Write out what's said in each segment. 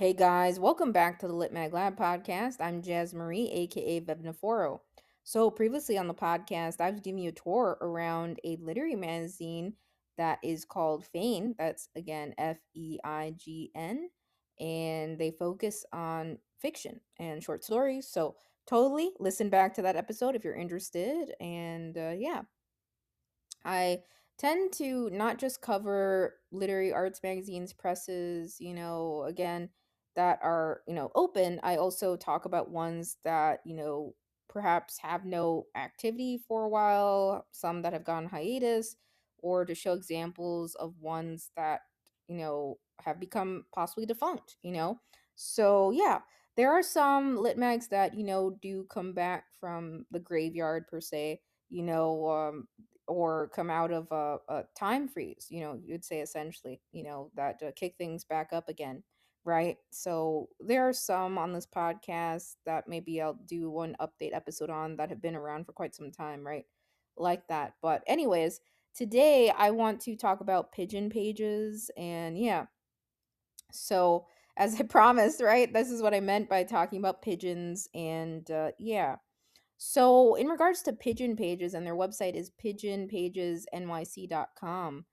Hey guys, welcome back to the Lit Mag Lab podcast. I'm Jazz Marie, aka Vevna Forrow. So, previously on the podcast, I was giving you a tour around a literary magazine that is called Feign. That's again Feign. And they focus on fiction and short stories. So, totally listen back to that episode if you're interested. And yeah, I tend to not just cover literary arts magazines, presses, again, that are, open. I also talk about ones that, perhaps have no activity for a while, some that have gone hiatus, or to show examples of ones that, have become possibly defunct, So, yeah, there are some lit mags that, do come back from the graveyard per se, or come out of a time freeze, you'd say essentially, that kick things back up again, right? So there are some on this podcast that maybe I'll do one update episode on that have been around for quite some time, right? Like that. But, anyways, today I want to talk about Pigeon Pages, and yeah, so as I promised, right? This is what I meant by talking about pigeons, and yeah. So, in regards to Pigeon Pages, and their website is pigeonpagesnyc.com,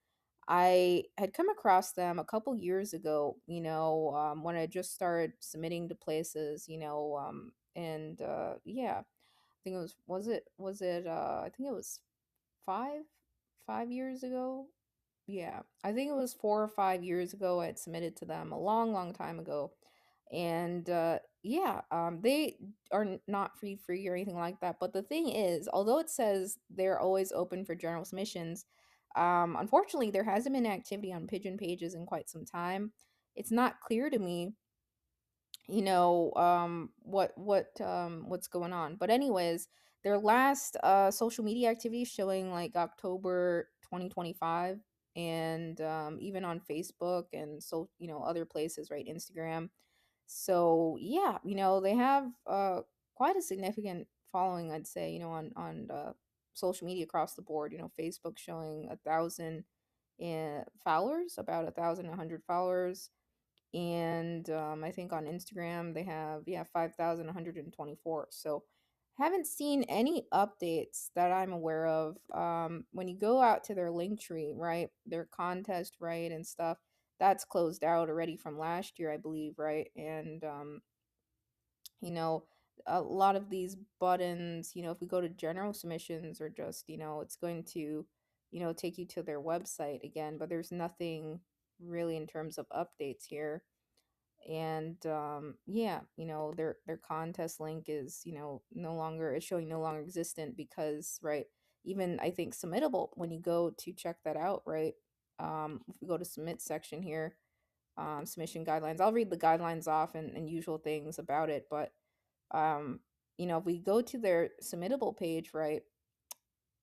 I had come across them a couple years ago, when I just started submitting to places, and yeah, I think it I think it was five, 5 years ago. Yeah, I think it was 4 or 5 years ago I had submitted to them a long, long time ago. And yeah, they are not free or anything like that. But the thing is, although it says they're always open for general submissions, unfortunately, there hasn't been activity on Pigeon Pages in quite some time. It's not clear to me, what's going on. But, anyways, their last social media activity showing like October 2025, and even on Facebook and so other places, right? Instagram. So yeah, they have quite a significant following, I'd say, on social media across the board. Facebook showing 1,000 followers, about 1,100 followers, and I think on Instagram they have, yeah, 5,124. So haven't seen any updates that I'm aware of. When you go out to their link tree, right, their contest, right, and stuff, that's closed out already from last year, I believe, right? And you know a lot of these buttons, if we go to general submissions, or just, it's going to, take you to their website again, but there's nothing really in terms of updates here. And yeah, their contest link is, no longer, is showing no longer existent, because, right, even I think submittable, when you go to check that out, right, if we go to submit section here, submission guidelines, I'll read the guidelines off, and usual things about it. But um if we go to their submittable page, right,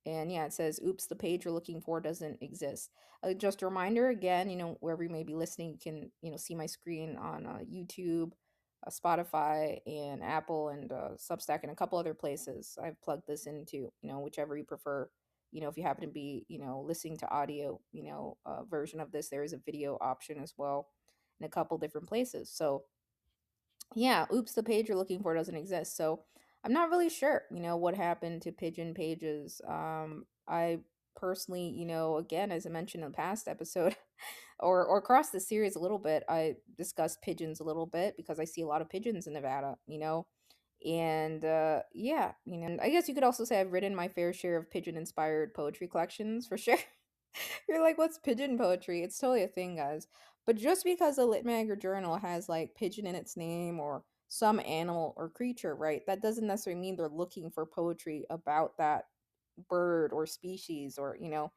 and yeah, it says, oops, the page you're looking for doesn't exist. Just a reminder again, wherever you may be listening, you can, see my screen on YouTube, Spotify, and Apple, and Substack, and a couple other places. I've plugged this into, whichever you prefer. If you happen to be, listening to audio, version of this, there is a video option as well in a couple different places. So yeah, oops, the page you're looking for doesn't exist. So I'm not really sure, what happened to Pigeon Pages. I personally, again, as I mentioned in the past episode, or across the series a little bit, I discussed pigeons a little bit because I see a lot of pigeons in Nevada, and yeah, I guess you could also say I've written my fair share of pigeon inspired poetry collections for sure. You're like, what's pigeon poetry? It's totally a thing, guys. But just because a lit mag or journal has like pigeon in its name, or some animal or creature, right, that doesn't necessarily mean they're looking for poetry about that bird or species, or, yeah.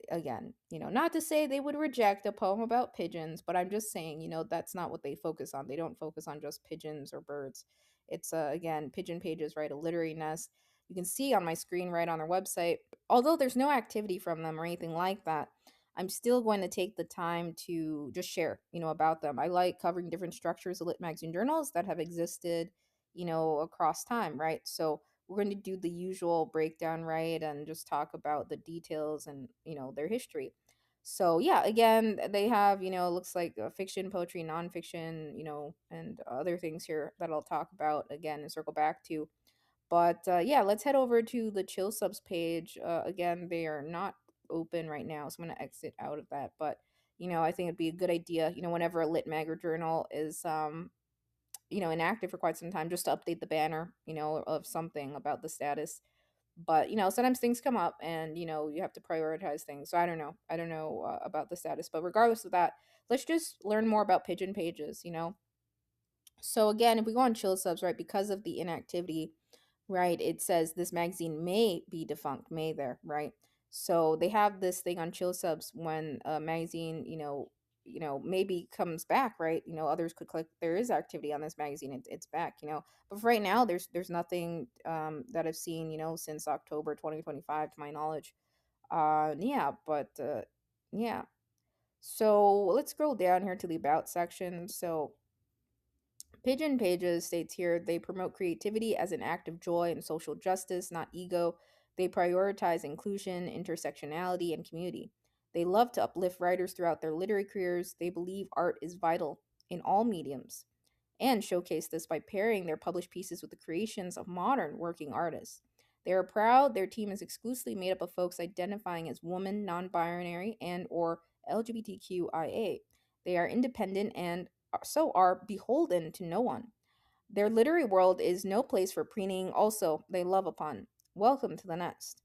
Again, not to say they would reject a poem about pigeons, but I'm just saying, that's not what they focus on. They don't focus on just pigeons or birds. It's again, Pigeon Pages, right, a literary nest. You can see on my screen right on their website, although there's no activity from them or anything like that, I'm still going to take the time to just share, about them. I like covering different structures of lit magazine journals that have existed, across time, right? So we're going to do the usual breakdown, right, and just talk about the details and, their history. So yeah, again, they have, it looks like fiction, poetry, nonfiction, and other things here that I'll talk about again and circle back to. But yeah, let's head over to the chill subs page. Again, they are not open right now, so I'm gonna exit out of that. But I think it'd be a good idea, whenever a lit mag or journal is inactive for quite some time, just to update the banner, of something about the status. But sometimes things come up, and you have to prioritize things. So I don't know about the status, but regardless of that, let's just learn more about Pigeon Pages. So again, if we go on chill subs, right, because of the inactivity, right, it says this magazine may be defunct, may there, right? So they have this thing on chill subs when a magazine, maybe comes back, right? Others could click there is activity on this magazine, it's back, but for right now there's nothing that I've seen, since October 2025 to my knowledge. Yeah, but yeah. So let's scroll down here to the about section. So Pigeon Pages states here they promote creativity as an act of joy and social justice, not ego. They prioritize inclusion, intersectionality, and community. They love to uplift writers throughout their literary careers. They believe art is vital in all mediums and showcase this by pairing their published pieces with the creations of modern working artists. They are proud their team is exclusively made up of folks identifying as woman, non-binary, and or LGBTQIA. They are independent and so are beholden to no one. Their literary world is no place for preening. Also, they love upon. Welcome to the nest.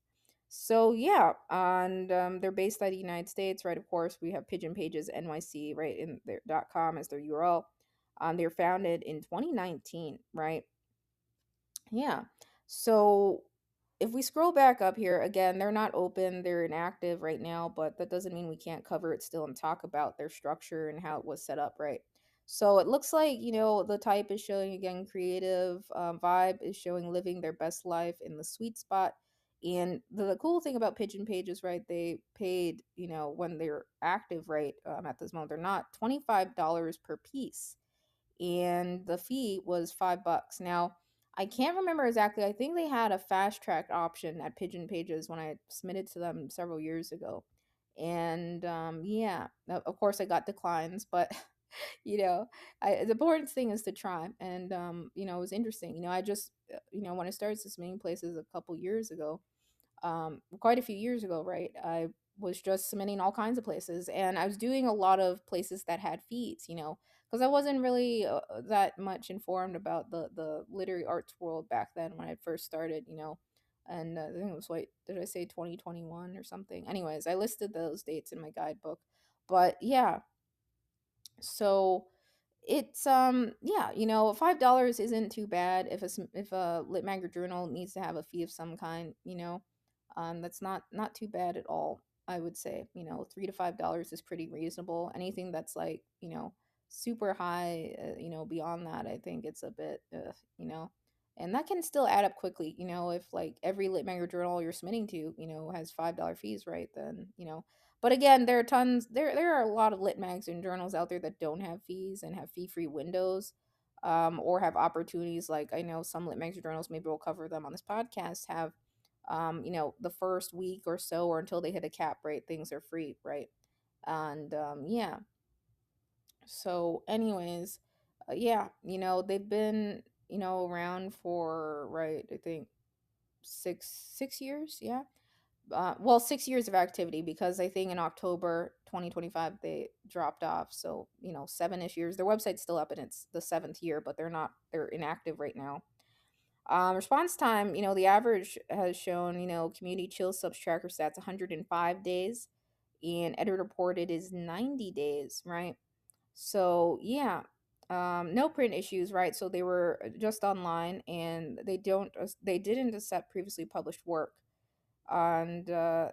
So yeah, and they're based out of the United States, right? Of course, we have Pigeon Pages NYC, right, in their .com as their URL. They're founded in 2019, right? Yeah. So if we scroll back up here, again, they're not open, they're inactive right now, but that doesn't mean we can't cover it still and talk about their structure and how it was set up, right? So it looks like, the type is showing again creative, vibe is showing living their best life in the sweet spot. And the cool thing about Pigeon Pages, right? They paid, when they're active, right? At this moment, they're not $25 per piece, and the fee was $5. Now, I can't remember exactly. I think they had a fast track option at Pigeon Pages when I submitted to them several years ago. And yeah, of course I got declines, but you know, the important thing is to try. And it was interesting. I just when I started submitting places a couple years ago, quite a few years ago, right? I was just submitting all kinds of places, and I was doing a lot of places that had fees, because I wasn't really that much informed about the literary arts world back then when I first started, And I think it was like, did I say 2021 or something? Anyways, I listed those dates in my guidebook, but yeah, so it's yeah, $5 isn't too bad if if a lit mag or journal needs to have a fee of some kind, that's not too bad at all. I would say, $3 to $5 is pretty reasonable. Anything that's like, super high, beyond that, I think it's a bit, and that can still add up quickly. If like every lit mag or journal you're submitting to, has $5 fees, right? Then but again, there are tons. There are a lot of lit mags and journals out there that don't have fees and have fee-free windows, or have opportunities. Like I know some lit mags or journals, maybe we'll cover them on this podcast, have the first week or so, or until they hit a cap rate, things are free, right? And yeah. So, anyways, yeah, they've been around for, right, I think six years, yeah. Well, 6 years of activity, because I think in October 2025 they dropped off. So, 7-ish years. Their website's still up and it's the seventh year, but they're inactive right now. Response time, the average has shown, community chill subs tracker stats 105 days, and editor reported is 90 days, right? So, yeah. No print issues, right? So they were just online, and they didn't accept previously published work, and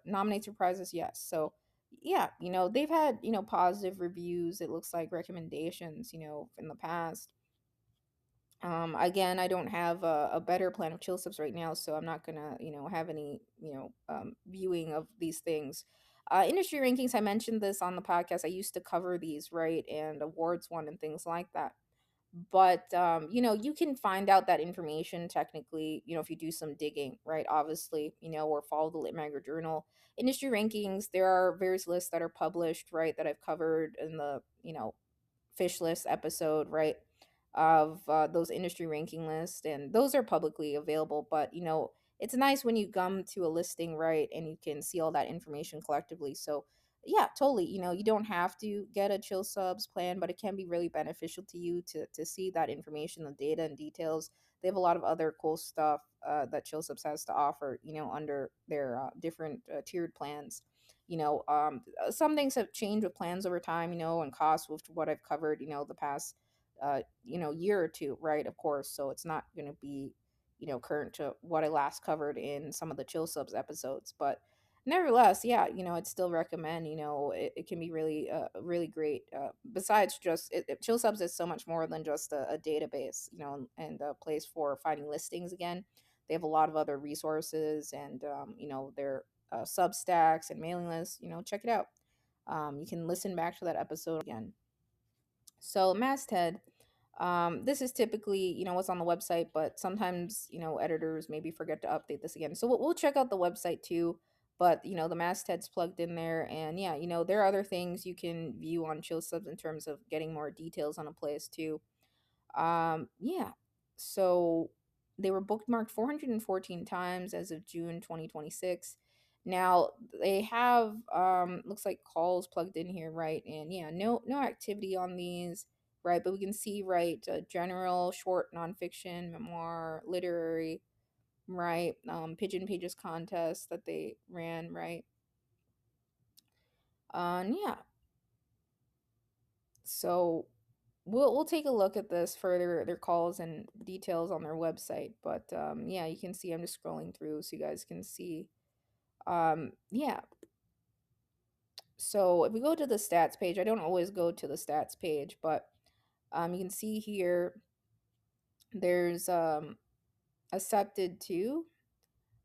nominates for prizes, yes. So yeah, they've had positive reviews, it looks like, recommendations, in the past. Again, I don't have a better plan of chill subs right now, so I'm not gonna have any viewing of these things. Industry rankings, I mentioned this on the podcast. I used to cover these, right, and awards one and things like that. But you can find out that information technically, if you do some digging, right? Obviously, or follow the Lit Magazine Journal industry rankings. There are various lists that are published, right, that I've covered in the fish list episode, right, of those industry ranking lists, and those are publicly available. But it's nice when you come to a listing, right, and you can see all that information collectively. So yeah, totally. You don't have to get a chill subs plan, but it can be really beneficial to you to see that information, the data and details. They have a lot of other cool stuff that chill subs has to offer, under their different tiered plans. Some things have changed with plans over time, and costs with what I've covered, the past year or two, right? Of course, so it's not going to be current to what I last covered in some of the chill subs episodes, but nevertheless, yeah, I'd still recommend. It can be really really great. Besides just chill subs is so much more than just a database, and a place for finding listings. Again, they have a lot of other resources, and their substacks and mailing lists. Check it out. You can listen back to that episode again. So masthead, this is typically what's on the website, but sometimes editors maybe forget to update this again. So we'll check out the website too. But the masthead's plugged in there, and yeah, there are other things you can view on Chill Subs in terms of getting more details on a place too. Yeah. So they were bookmarked 414 times as of June 2026. Now they have looks like calls plugged in here, right? And yeah, no activity on these, right? But we can see, right, general, short, nonfiction, memoir, literary, right? Pigeon Pages contest that they ran, right? And yeah, so we'll take a look at this further, their calls and details on their website. But yeah, you can see I'm just scrolling through so you guys can see. Yeah. So if we go to the stats page, I don't always go to the stats page, but you can see here there's accepted 2,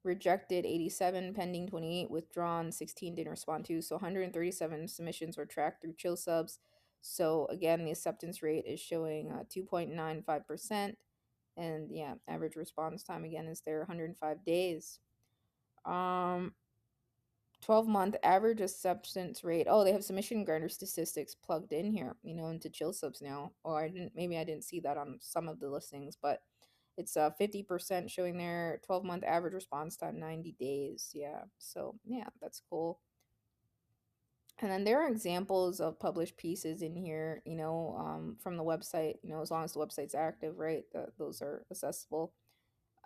rejected 87, pending 28, withdrawn 16, didn't respond to. So 137 submissions were tracked through Chill Subs. So again, the acceptance rate is showing 2.95%. And yeah, average response time again is there 105 days. 12-month average acceptance rate. Oh, they have submission grinder statistics plugged in here, into Chill Subs now. Or I didn't see that on some of the listings, but it's 50% showing their 12-month average response time 90 days. Yeah. So, yeah, that's cool. And then there are examples of published pieces in here, from the website, as long as the website's active, right? Those are accessible.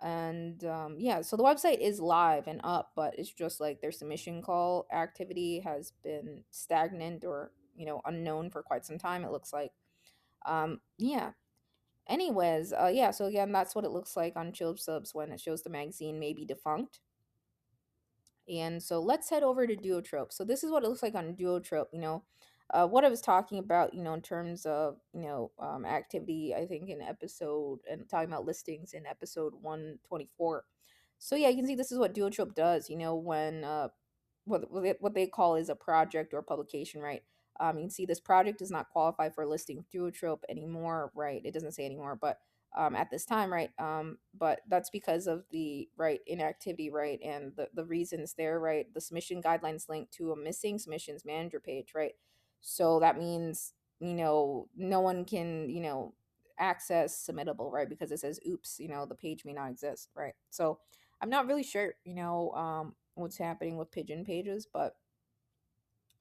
And yeah, so the website is live and up, but it's just like their submission call activity has been stagnant or unknown for quite some time, it looks like. Yeah, anyways, yeah, so again, that's what it looks like on Chill Subs when it shows the magazine may be defunct. And so let's head over to Duotrope. So this is what it looks like on Duotrope. What I was talking about, in terms of activity, I think in episode, and talking about listings in episode 124. So yeah, you can see this is what Duotrope does. When what they call is a project or publication, right? You can see this project does not qualify for listing with Duotrope anymore, right? It doesn't say anymore, but at this time, right? But that's because of the right inactivity, right? And the reasons there, right? The submission guidelines link to a missing submissions manager page, right? So that means, no one can, access submittable, right? Because it says, oops, the page may not exist, right? So I'm not really sure, what's happening with Pigeon Pages, but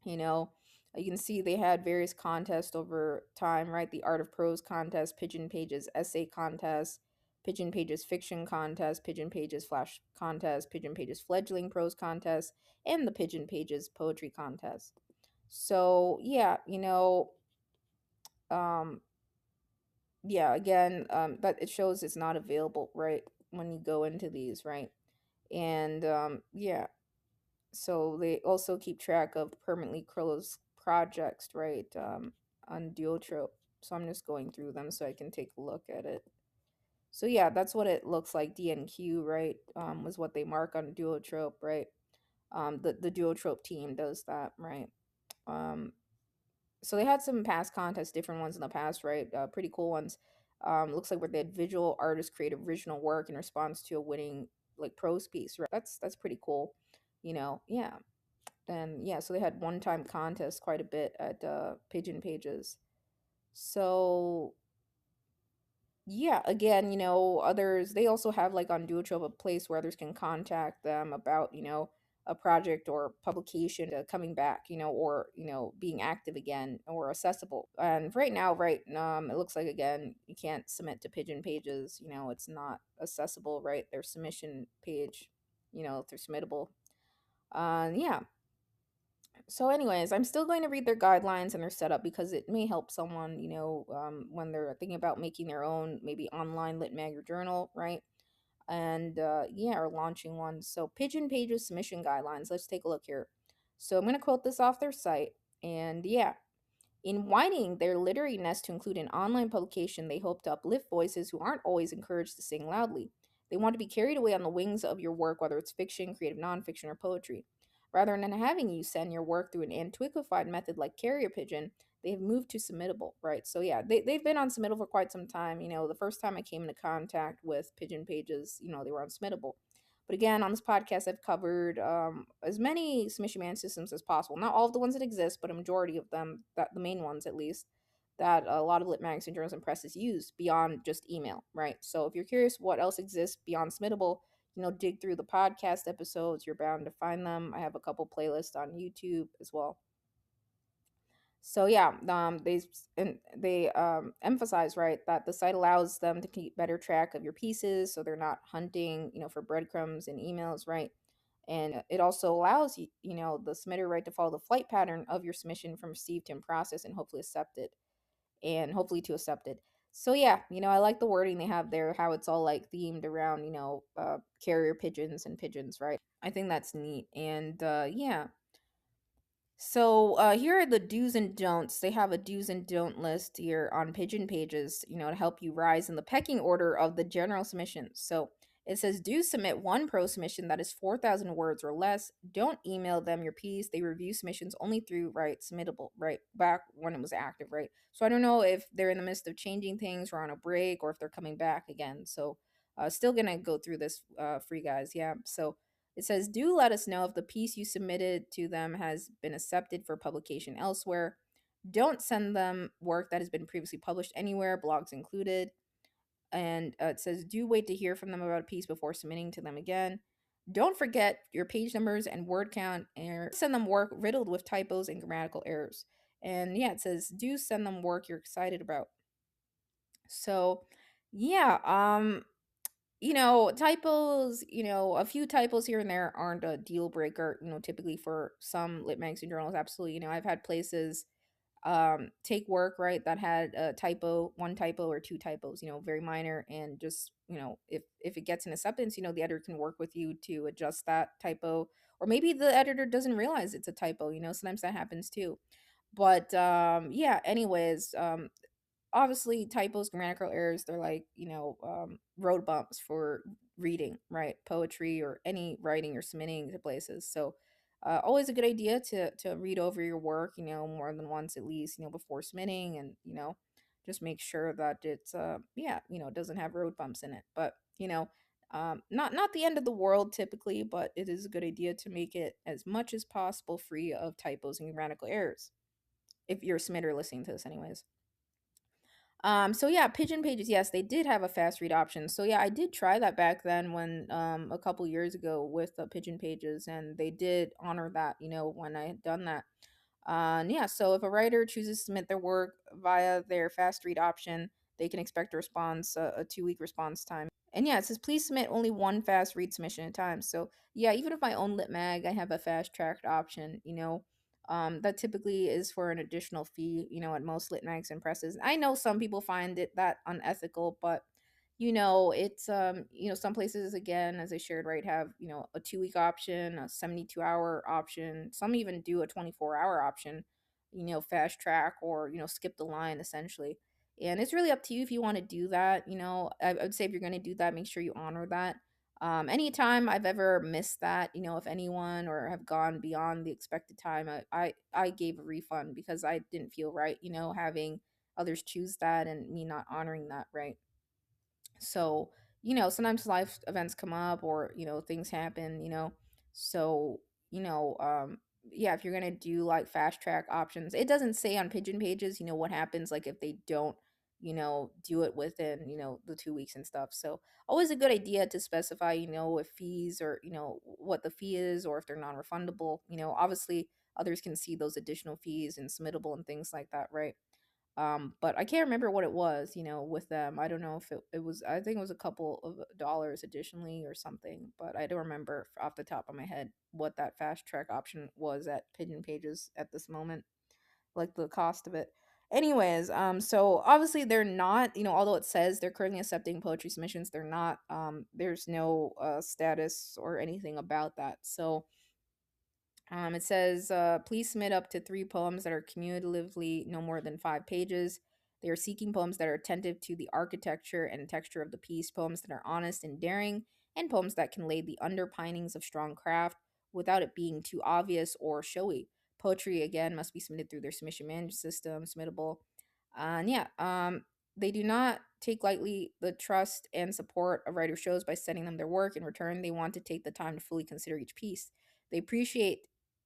you know you can see they had various contests over time, right? The Art of Prose contest, Pigeon Pages essay contest, Pigeon Pages fiction contest, Pigeon Pages flash contest, Pigeon Pages fledgling prose contest, and the Pigeon Pages poetry contest. So yeah, um yeah, again, but it shows it's not available, right, when you go into these, right? And yeah, so they also keep track of permanently closed projects, right, on Duotrope. So I'm just going through them so I can take a look at it. So yeah, that's what it looks like. DNQ, right, was what they mark on Duotrope, right? The Duotrope team does that, right? Um, so they had some past contests, different ones in the past, right? Pretty cool ones. Looks like where the individual artist create original work in response to a winning like prose piece. Right? That's pretty cool. Yeah. Then yeah, so they had one time contests quite a bit at Pigeon Pages. So yeah, again, others they also have like on Duotrove a place where others can contact them about, a project or publication coming back, or being active again or accessible. And right now, right, it looks like again you can't submit to Pigeon Pages. It's not accessible, right? Their submission page, if they're submittable. Yeah, so, anyways, I'm still going to read their guidelines and their setup because it may help someone, when they're thinking about making their own maybe online lit mag or journal, right? And yeah, or launching one. So, Pigeon Pages submission guidelines. Let's take a look here. So, I'm going to quote this off their site. And yeah, in widening their literary nest to include an online publication, they hope to uplift voices who aren't always encouraged to sing loudly. They want to be carried away on the wings of your work, whether it's fiction, creative nonfiction, or poetry. Rather than having you send your work through an antiquified method like carrier pigeon, they have moved to submittable, right? So yeah, they've been on submittable for quite some time. The first time I came into contact with Pigeon Pages, they were on submittable. But again, on this podcast, I've covered as many submission management systems as possible. Not all of the ones that exist, but a majority of them, that the main ones at least, that a lot of lit magazine journals and presses use beyond just email, right? So if you're curious what else exists beyond submittable, dig through the podcast episodes. You're bound to find them. I have a couple playlists on YouTube as well. So yeah, they emphasize, right, that the site allows them to keep better track of your pieces, so they're not hunting, for breadcrumbs and emails, right? And it also allows you, the submitter, right, to follow the flight pattern of your submission from received to in process and hopefully accepted, and hopefully to accepted. So yeah, I like the wording they have there, how it's all like themed around, carrier pigeons and pigeons, right? I think that's neat, and yeah. So here are the do's and don'ts. They have a do's and don't list here on Pigeon Pages, to help you rise in the pecking order of the general submissions. So it says, do submit one pro submission that is 4,000 words or less. Don't email them your piece. They review submissions only through, right, submittable, right, back when it was active, right? So I don't know if they're in the midst of changing things or on a break or if they're coming back again. So still going to go through this for you guys. Yeah. So it says, do let us know if the piece you submitted to them has been accepted for publication elsewhere. Don't send them work that has been previously published anywhere, blogs included. And it says, do wait to hear from them about a piece before submitting to them again. Don't forget your page numbers and word count, and send them work riddled with typos and grammatical errors. And yeah, it says, do send them work you're excited about. So, yeah, typos, a few typos here and there aren't a deal breaker, typically for some lit magazine journals. Absolutely. I've had places take work, right, that had a typo, one typo or two typos, very minor, and just, if it gets an acceptance, the editor can work with you to adjust that typo, or maybe the editor doesn't realize it's a typo, sometimes that happens too. But yeah, anyways, obviously typos, grammatical errors, they're like, road bumps for reading, right, poetry or any writing you're submitting to places. So always a good idea to read over your work, more than once at least, before submitting, and just make sure that it's yeah, it doesn't have road bumps in it. But not the end of the world typically, but it is a good idea to make it as much as possible free of typos and grammatical errors, if you're a submitter listening to this anyways. So yeah, Pigeon Pages, yes, they did have a fast read option. So yeah, I did try that back then when a couple years ago with Pigeon Pages, and they did honor that, when I had done that. And yeah, so if a writer chooses to submit their work via their fast read option, they can expect a response, a 2-week response time. And yeah, it says please submit only one fast read submission at a time. So yeah, even if I own Lit Mag, I have a fast tracked option, that typically is for an additional fee, at most lit mags and presses. I know some people find it that unethical, but it's some places, again, as I shared, right, have, a 2-week option, a 72-hour option. Some even do a 24-hour option, fast track, or, skip the line essentially. And it's really up to you if you want to do that. I would say if you're going to do that, make sure you honor that. Anytime I've ever missed that, if anyone or have gone beyond the expected time, I gave a refund because I didn't feel right, having others choose that and me not honoring that, right? So, sometimes life events come up, or, things happen, so, you know, um, yeah, if you're gonna do like fast track options, it doesn't say on Pigeon Pages, what happens like if they don't, do it within, the 2 weeks and stuff. So always a good idea to specify, if fees, or, what the fee is, or if they're non-refundable. Obviously others can see those additional fees and submittable and things like that, right? But I can't remember what it was, with them. I don't know if it was, I think it was a couple of dollars additionally or something, but I don't remember off the top of my head what that fast track option was at Pigeon Pages at this moment, like the cost of it. Anyways, so obviously they're not, although it says they're currently accepting poetry submissions, they're not, there's no status or anything about that. So it says, please submit up to 3 poems that are cumulatively no more than 5 pages. They are seeking poems that are attentive to the architecture and texture of the piece, poems that are honest and daring, and poems that can lay the underpinnings of strong craft without it being too obvious or showy. Poetry, again, must be submitted through their submission management system, submittable. And yeah, they do not take lightly the trust and support a writer shows by sending them their work. In return, they want to take the time to fully consider each piece. They appreciate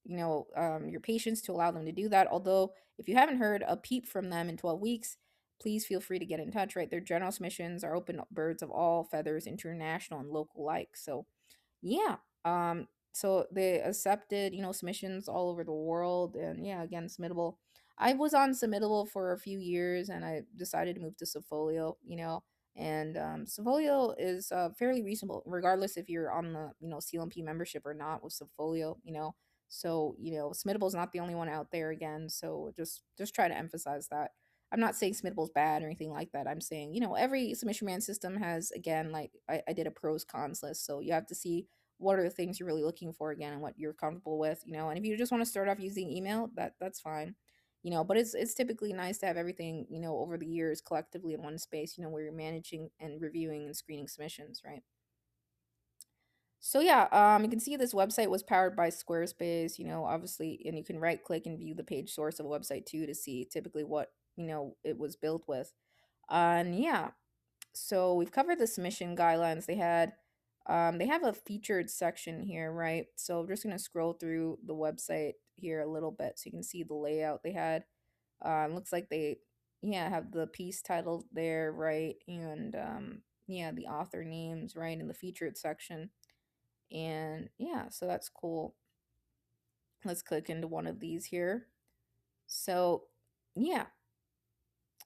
your patience to allow them to do that. Although, if you haven't heard a peep from them in 12 weeks, please feel free to get in touch, right? Their general submissions are open birds of all feathers, international and local alike. So, yeah. So they accepted, submissions all over the world, and yeah, again, submittable. I was on submittable for a few years, and I decided to move to Subfolio, and Subfolio is fairly reasonable, regardless if you're on the, CLMP membership or not with Subfolio, So, submittable is not the only one out there again, so just try to emphasize that. I'm not saying submittable is bad or anything like that. I'm saying, every submission man system has, again, like I did a pros cons list, so you have to see what are the things you're really looking for again and what you're comfortable with, and if you just want to start off using email, that's fine, but it's typically nice to have everything, over the years collectively in one space, where you're managing and reviewing and screening submissions, right? So yeah, you can see this website was powered by Squarespace, obviously, and you can right click and view the page source of a website too to see typically what, it was built with. And yeah, so we've covered the submission guidelines. They have a featured section here, right? So I'm just gonna scroll through the website here a little bit so you can see the layout they had. Looks like they, yeah, have the piece titled there, right? And yeah, the author names, right, in the featured section. And yeah, so that's cool. Let's click into one of these here. So yeah,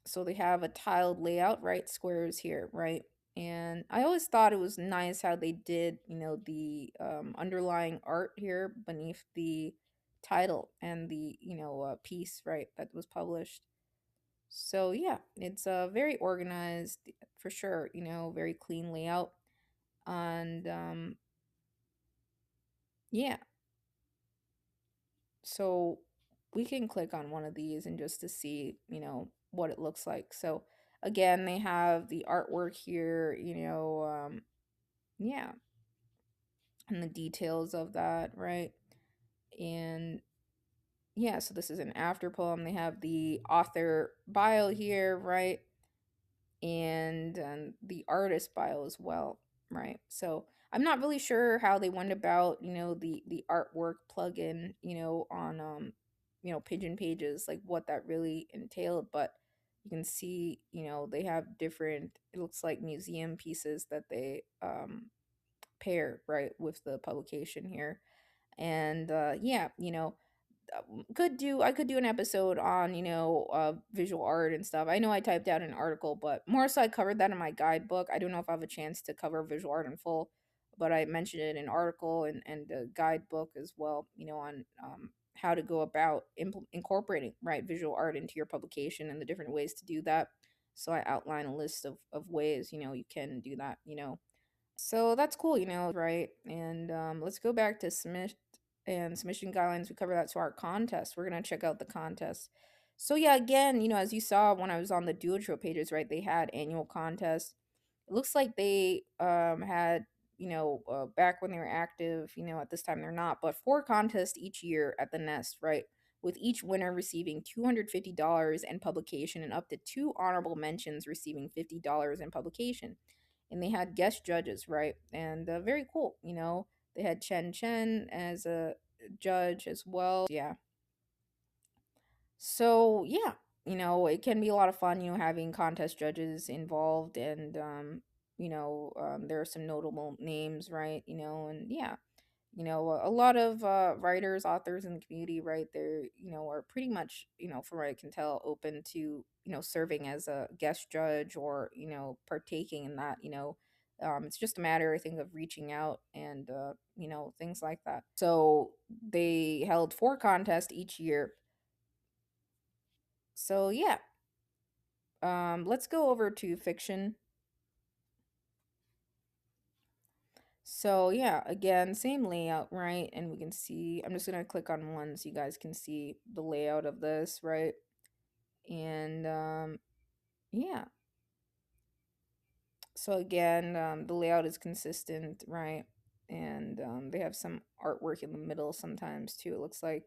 so they have a tiled layout, right? Squares here, right? And I always thought it was nice how they did, the underlying art here beneath the title and the, piece, right, that was published. So yeah, it's very organized for sure, very clean layout. And yeah, so we can click on one of these and just to see, what it looks like. So again, they have the artwork here, yeah, and the details of that, right? And yeah, so this is an after poem. They have the author bio here, right? And the artist bio as well, right? So I'm not really sure how they went about, the artwork plugin, on Pigeon Pages, like what that really entailed, but you can see, they have different, it looks like museum pieces that they pair, right, with the publication here. And yeah, I could do an episode on, visual art and stuff. I know I typed out an article, but more so I covered that in my guidebook. I don't know if I have a chance to cover visual art in full, but I mentioned it in an article and a guidebook as well, on how to go about incorporating, right, visual art into your publication and the different ways to do that. So I outline a list of ways, you can do that, so that's cool, right? And let's go back to submit and submission guidelines. We cover that to our contest. We're gonna check out the contest. So yeah, again, as you saw when I was on the Duotrope pages, right? They had annual contests. It looks like they had, back when they were active, at this time they're not, but 4 contests each year at the Nest, right? with each winner receiving $250 in publication and up to two honorable mentions receiving $50 in publication. And they had guest judges, right? And very cool, you know. They had Chen Chen as a judge as well. Yeah. So, yeah, you know, it can be a lot of fun, you know, having contest judges involved. And, there are some notable names, right? You know, and yeah, you know, a lot of writers, authors in the community, right? They're, you know, are pretty much, you know, from what I can tell, open to, you know, serving as a guest judge or, you know, partaking in that, you know. It's just a matter, I think, of reaching out and, things like that. So they held four contests each year. So yeah, let's go over to fiction. So yeah, again, same layout, right? And we can see, I'm just gonna click on one so you guys can see the layout of this, right? And yeah, so again, the layout is consistent, right? And they have some artwork in the middle sometimes too, it looks like.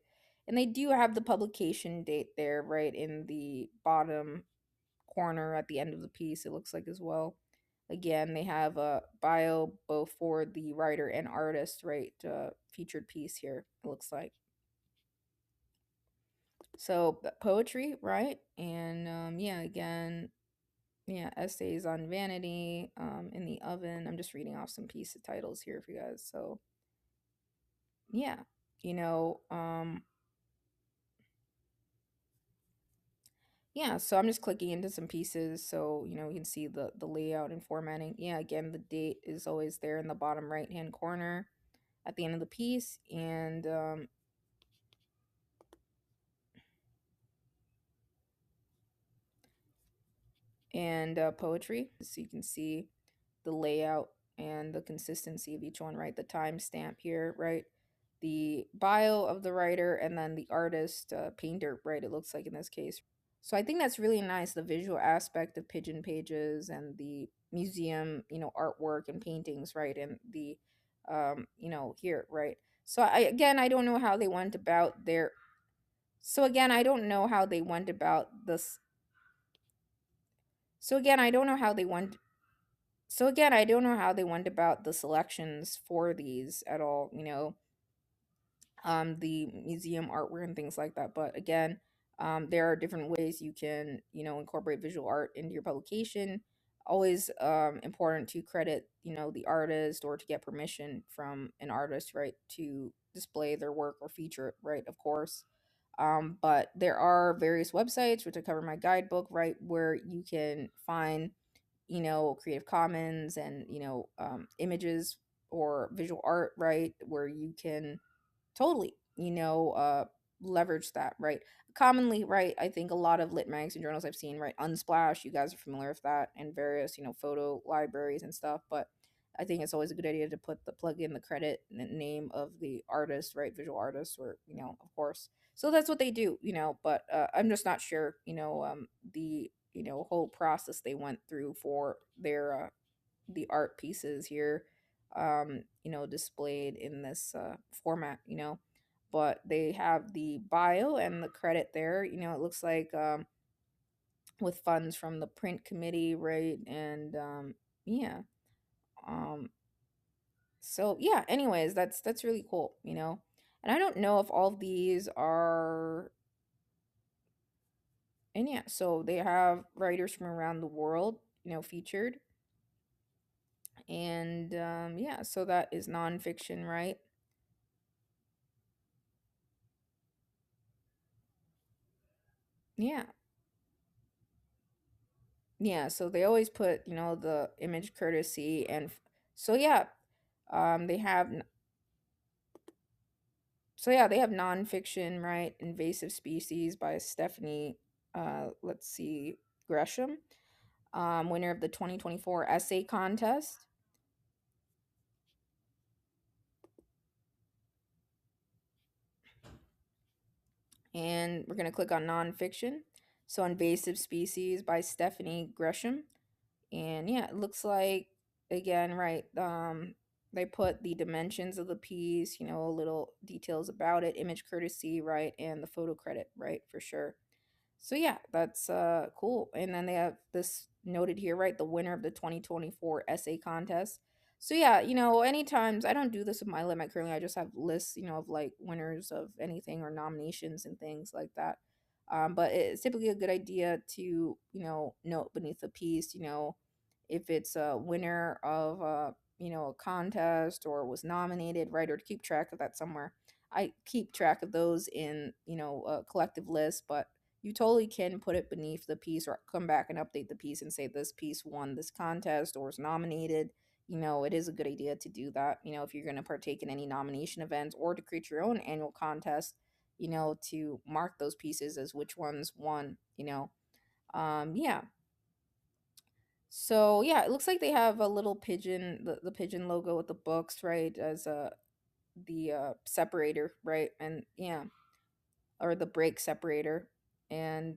And they do have the publication date there, right, in the bottom corner at the end of the piece, it looks like as well. Again, they have a bio both for the writer and artist, right? Featured piece here, it looks like. So poetry, right? And yeah, again, yeah, essays on vanity, in the oven. I'm just reading off some piece of titles here for you guys. So yeah, you know, yeah, so I'm just clicking into some pieces so, you know, you can see the layout and formatting. Yeah, again, the date is always there in the bottom right hand corner at the end of the piece. And poetry, so you can see the layout and the consistency of each one, right? The timestamp here, right? The bio of the writer and then the artist, painter, right? It looks like in this case. So I think that's really nice, the visual aspect of Pigeon Pages and the museum, you know, artwork and paintings, right? And the, here, right? So I don't know how they went about their. So again, I don't know how they went about this. So again, I don't know how they went. So again, I don't know how they went about the selections for these at all. You know, the museum artwork and things like that. But again, there are different ways you can, you know, incorporate visual art into your publication. Always important to credit, you know, the artist or to get permission from an artist, right, to display their work or feature it, right, of course. But there are various websites, which I cover in my guidebook, right, where you can find, you know, Creative Commons and, images or visual art, right, where you can totally, leverage that, right? Commonly, right, I think a lot of lit mags and journals I've seen, right, Unsplash, you guys are familiar with that, and various, you know, photo libraries and stuff. But I think it's always a good idea to plug in the credit and name of the artist, right, visual artist, or, you know, of course. So that's what they do, you know. But I'm just not sure, the, whole process they went through for their the art pieces here, displayed in this format, you know. But they have the bio and the credit there, you know. It looks like, with funds from the print committee, right? And yeah. Um, so yeah, anyways, that's really cool, you know. And I don't know if all of these are. And yeah, so they have writers from around the world, you know, featured. And yeah, so that is nonfiction, right? Yeah. Yeah, so they always put, you know, the image courtesy. And so yeah, they have so yeah, they have nonfiction, right? Invasive Species by Stephanie, let's see, Gresham, winner of the 2024 essay contest. And we're gonna click on nonfiction. So Invasive Species by Stephanie Gresham. And yeah, it looks like, again, right, they put the dimensions of the piece, little details about it, image courtesy, right, and the photo credit, right, for sure. So yeah, that's cool. And then they have this noted here, right? The winner of the 2024 essay contest. So yeah, anytimes I don't do this with my limit currently. I just have lists, of like winners of anything or nominations and things like that. But it's typically a good idea to, note beneath the piece, if it's a winner of a contest or was nominated, right? Or to keep track of that somewhere. I keep track of those in, a collective list, but you totally can put it beneath the piece or come back and update the piece and say this piece won this contest or was nominated. It is a good idea to do that, if you're going to partake in any nomination events or to create your own annual contest, to mark those pieces as which ones won. Yeah. So yeah, it looks like they have a little pigeon, the pigeon logo with the books, right, as the separator, right, and yeah, or the brake separator, and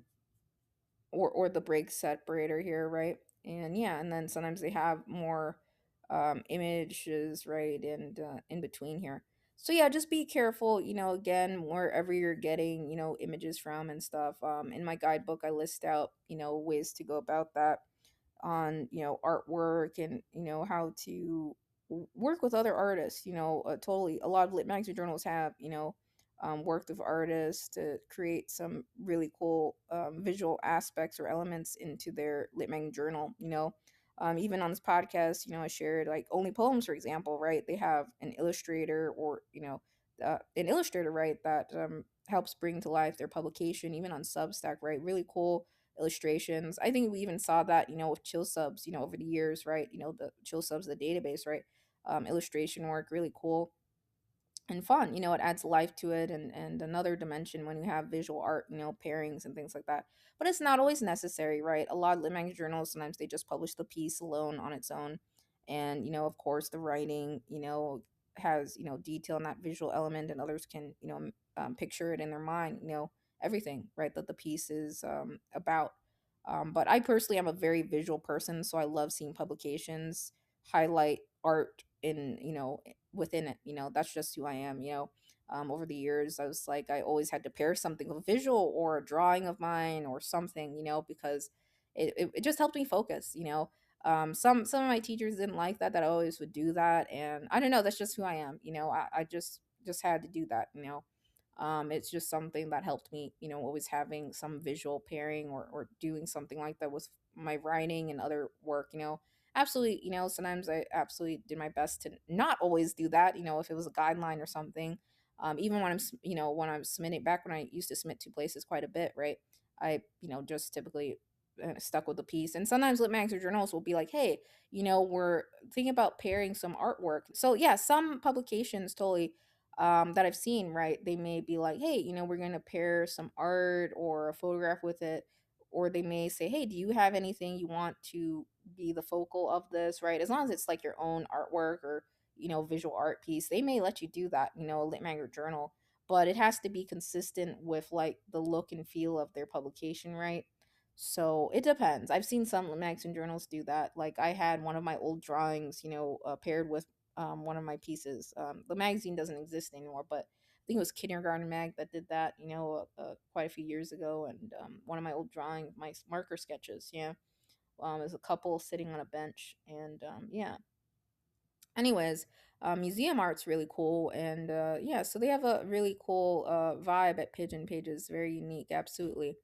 or the brake separator here, right? And yeah, and then sometimes they have more images, right, and in between here. So yeah, just be careful, again, wherever you're getting, images from and stuff. In my guidebook, I list out, ways to go about that on artwork and how to work with other artists. Totally, a lot of lit magazine journals have worked with artists to create some really cool visual aspects or elements into their lit magazine journal. Even on this podcast, I shared like only poems, for example, right? They have an illustrator or an illustrator, right, that helps bring to life their publication, even on Substack, right? Really cool illustrations. I think we even saw that, with chill subs, over the years, right? The chill subs, the database, right? Illustration work, really cool and fun. It adds life to it and another dimension when you have visual art, pairings and things like that. But it's not always necessary, right? A lot of lit mag journals, sometimes they just publish the piece alone on its own. And, of course, the writing, has, detail in that visual element, and others can, picture it in their mind, everything, right, that the piece is about. But I personally am a very visual person, so I love seeing publications highlight art in, within it. That's just who I am. Over the years, I was like, I always had to pair something with a visual or a drawing of mine or something, because it just helped me focus. Some of my teachers didn't like that I always would do that, and I don't know, that's just who I am. I just had to do that. It's just something that helped me, always having some visual pairing or doing something like that with my writing and other work. Absolutely, sometimes I absolutely did my best to not always do that, if it was a guideline or something. Even when when I'm submitting, back when I used to submit to places quite a bit, right? I, just typically stuck with the piece. And sometimes lit mags or journals will be like, hey, we're thinking about pairing some artwork. So yeah, some publications totally that I've seen, right? They may be like, hey, we're going to pair some art or a photograph with it. Or they may say, hey, do you have anything you want to be the focal of this, right? As long as it's like your own artwork or, visual art piece, they may let you do that, lit mag or journal. But it has to be consistent with like the look and feel of their publication, right? So it depends. I've seen some magazine journals do that. Like I had one of my old drawings, paired with one of my pieces. The magazine doesn't exist anymore, but I think it was Kindergarten Mag that did that, quite a few years ago. And one of my old drawings, my marker sketches, yeah, is a couple sitting on a bench, and yeah. Anyways, museum art's really cool, and yeah, so they have a really cool vibe at Pigeon Pages, very unique, absolutely.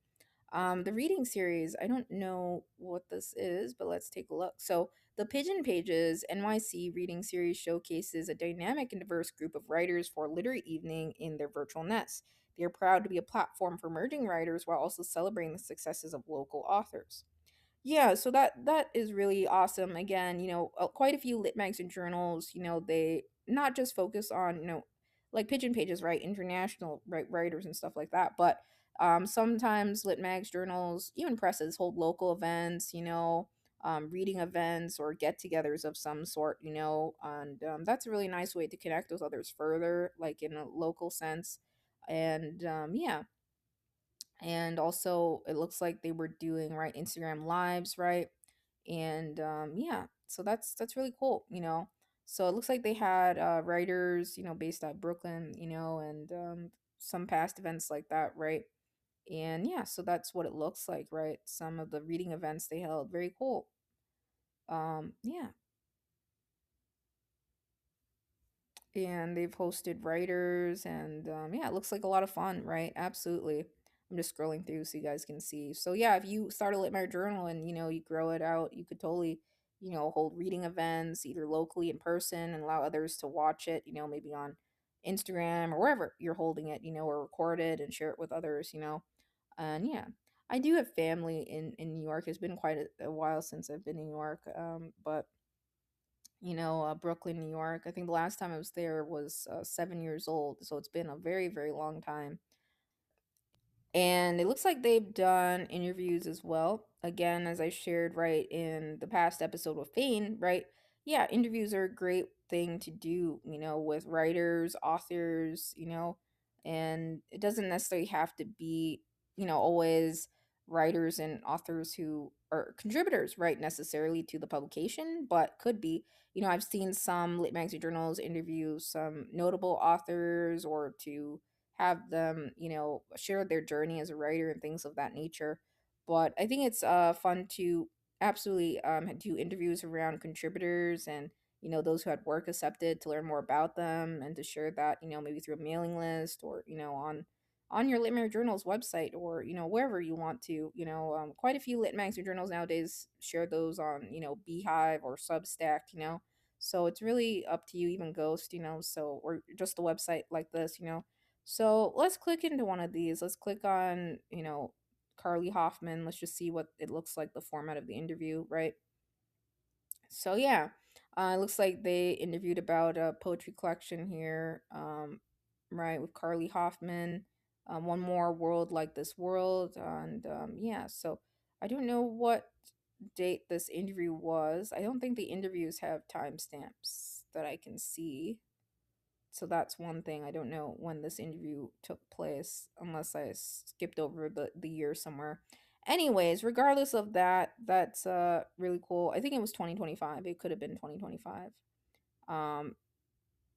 The reading series, I don't know what this is, but let's take a look. So, the Pigeon Pages NYC reading series showcases a dynamic and diverse group of writers for a literary evening in their virtual nests. They are proud to be a platform for emerging writers while also celebrating the successes of local authors. Yeah, so that is really awesome. Again, quite a few lit mags and journals, they not just focus on, like Pigeon Pages, right, international writers and stuff like that, but sometimes lit mags journals, even presses hold local events, reading events or get-togethers of some sort, and that's a really nice way to connect with others further, like in a local sense. And yeah, and also it looks like they were doing right Instagram lives, right? And yeah, so that's really cool. So it looks like they had writers, based out of Brooklyn, and some past events like that, right? And yeah, so that's what it looks like, right? Some of the reading events they held, very cool. Yeah, and they've hosted writers, and yeah, it looks like a lot of fun, right? Absolutely. I'm just scrolling through so you guys can see. So yeah, if you start a Litmer journal and you grow it out, you could totally hold reading events either locally in person and allow others to watch it, maybe on Instagram or wherever you're holding it, or record it and share it with others, and yeah, I do have family in New York. It's been quite a while since I've been in New York, but Brooklyn, New York. I think the last time I was there was 7 years old, so it's been a very, very long time. And it looks like they've done interviews as well. Again, as I shared right in the past episode with Fane, right? Yeah, interviews are a great thing to do, with writers, authors, and it doesn't necessarily have to be, always writers and authors who are contributors, right, necessarily to the publication, but could be. I've seen some lit magazine journals interview some notable authors or to have them, share their journey as a writer and things of that nature. But I think it's fun to absolutely do interviews around contributors and those who had work accepted to learn more about them and to share that maybe through a mailing list or on your Lit Journal's website or wherever you want to. Quite a few Lit Magazine journals nowadays share those on Beehive or Substack. So it's really up to you, even Ghost. So or just a website like this. So let's click into one of these. Let's click on, Carly Hoffman. Let's just see what it looks like, the format of the interview, right? So yeah, it looks like they interviewed about a poetry collection here, right, with Carly Hoffman. One more world like this world, and yeah. So I don't know what date this interview was. I don't think the interviews have timestamps that I can see. So that's one thing. I don't know when this interview took place, unless I skipped over the year somewhere. Anyways, regardless of that, that's really cool. I think it was 2025. It could have been 2025. Um,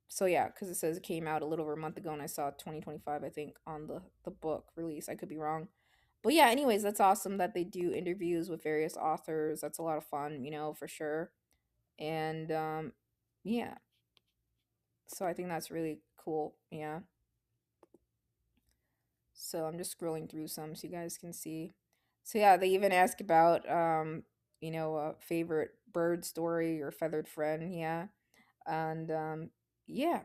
so yeah, because it says it came out a little over a month ago, and I saw 2025. I think on the book release. I could be wrong, but yeah. Anyways, that's awesome that they do interviews with various authors. That's a lot of fun, for sure. And yeah, so I think that's really cool. Yeah. So I'm just scrolling through some so you guys can see. So yeah, they even ask about a favorite bird story or feathered friend, yeah. And yeah,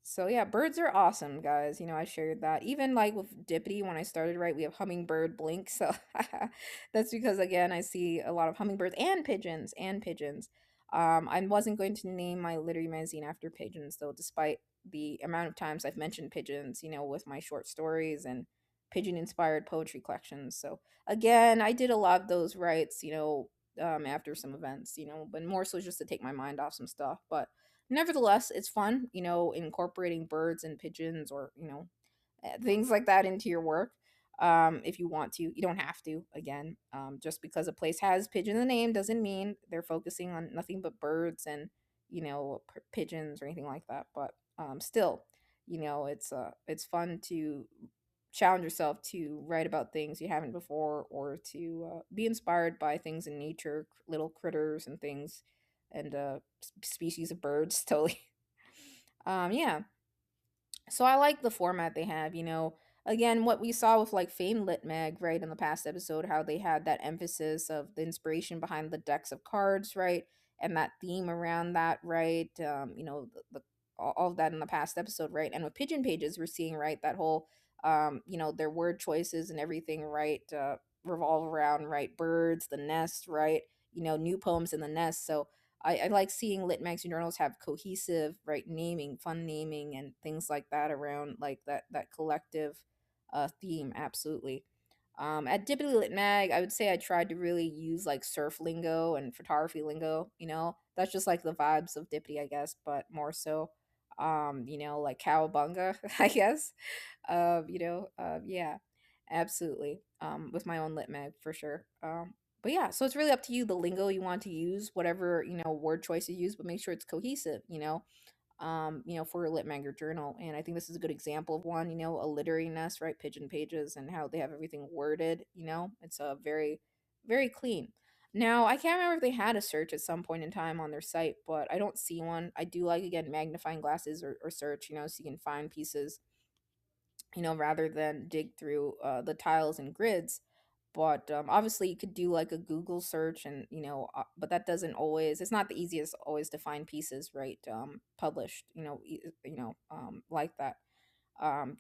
so yeah, birds are awesome, guys. I shared that. Even like with Dippity, when I started, right, we have hummingbird blink. So that's because again, I see a lot of hummingbirds and pigeons and pigeons. I wasn't going to name my literary magazine after pigeons, though, despite the amount of times I've mentioned pigeons, with my short stories and pigeon inspired poetry collections. So again, I did a lot of those rights, after some events, but more so just to take my mind off some stuff. But nevertheless, it's fun, incorporating birds and pigeons or, things like that into your work. If you want to, you don't have to. Again, just because a place has pigeon in the name doesn't mean they're focusing on nothing but birds and, pigeons or anything like that. But still, it's fun to challenge yourself to write about things you haven't before or to be inspired by things in nature, little critters and things and species of birds. Totally. Yeah, so I like the format they have, again, what we saw with like Fame Lit Mag, right, in the past episode, how they had that emphasis of the inspiration behind the decks of cards, right, and that theme around that, right, all of that in the past episode, right, and with Pigeon Pages, we're seeing, right, that whole, their word choices and everything, right, revolve around, right, birds, the nest, right, new poems in the nest, so I like seeing lit magazine journals have cohesive, right, naming, fun naming, and things like that around like that collective theme. Absolutely. At Dippity Lit Mag, I would say I tried to really use like surf lingo and photography lingo. That's just like the vibes of Dippity, I guess, but more so, like cowabunga, I guess. Yeah, absolutely. With my own lit mag for sure. But yeah, so it's really up to you the lingo you want to use, whatever, word choice you use, but make sure it's cohesive, for a lit manga journal. And I think this is a good example of one, a literary nest, right? Pigeon Pages and how they have everything worded, it's a very, very clean. Now, I can't remember if they had a search at some point in time on their site, but I don't see one. I do like, again, magnifying glasses or search, so you can find pieces, rather than dig through the tiles and grids. But obviously, you could do like a Google search, and but that doesn't always. It's not the easiest always to find pieces, right? Published, like that.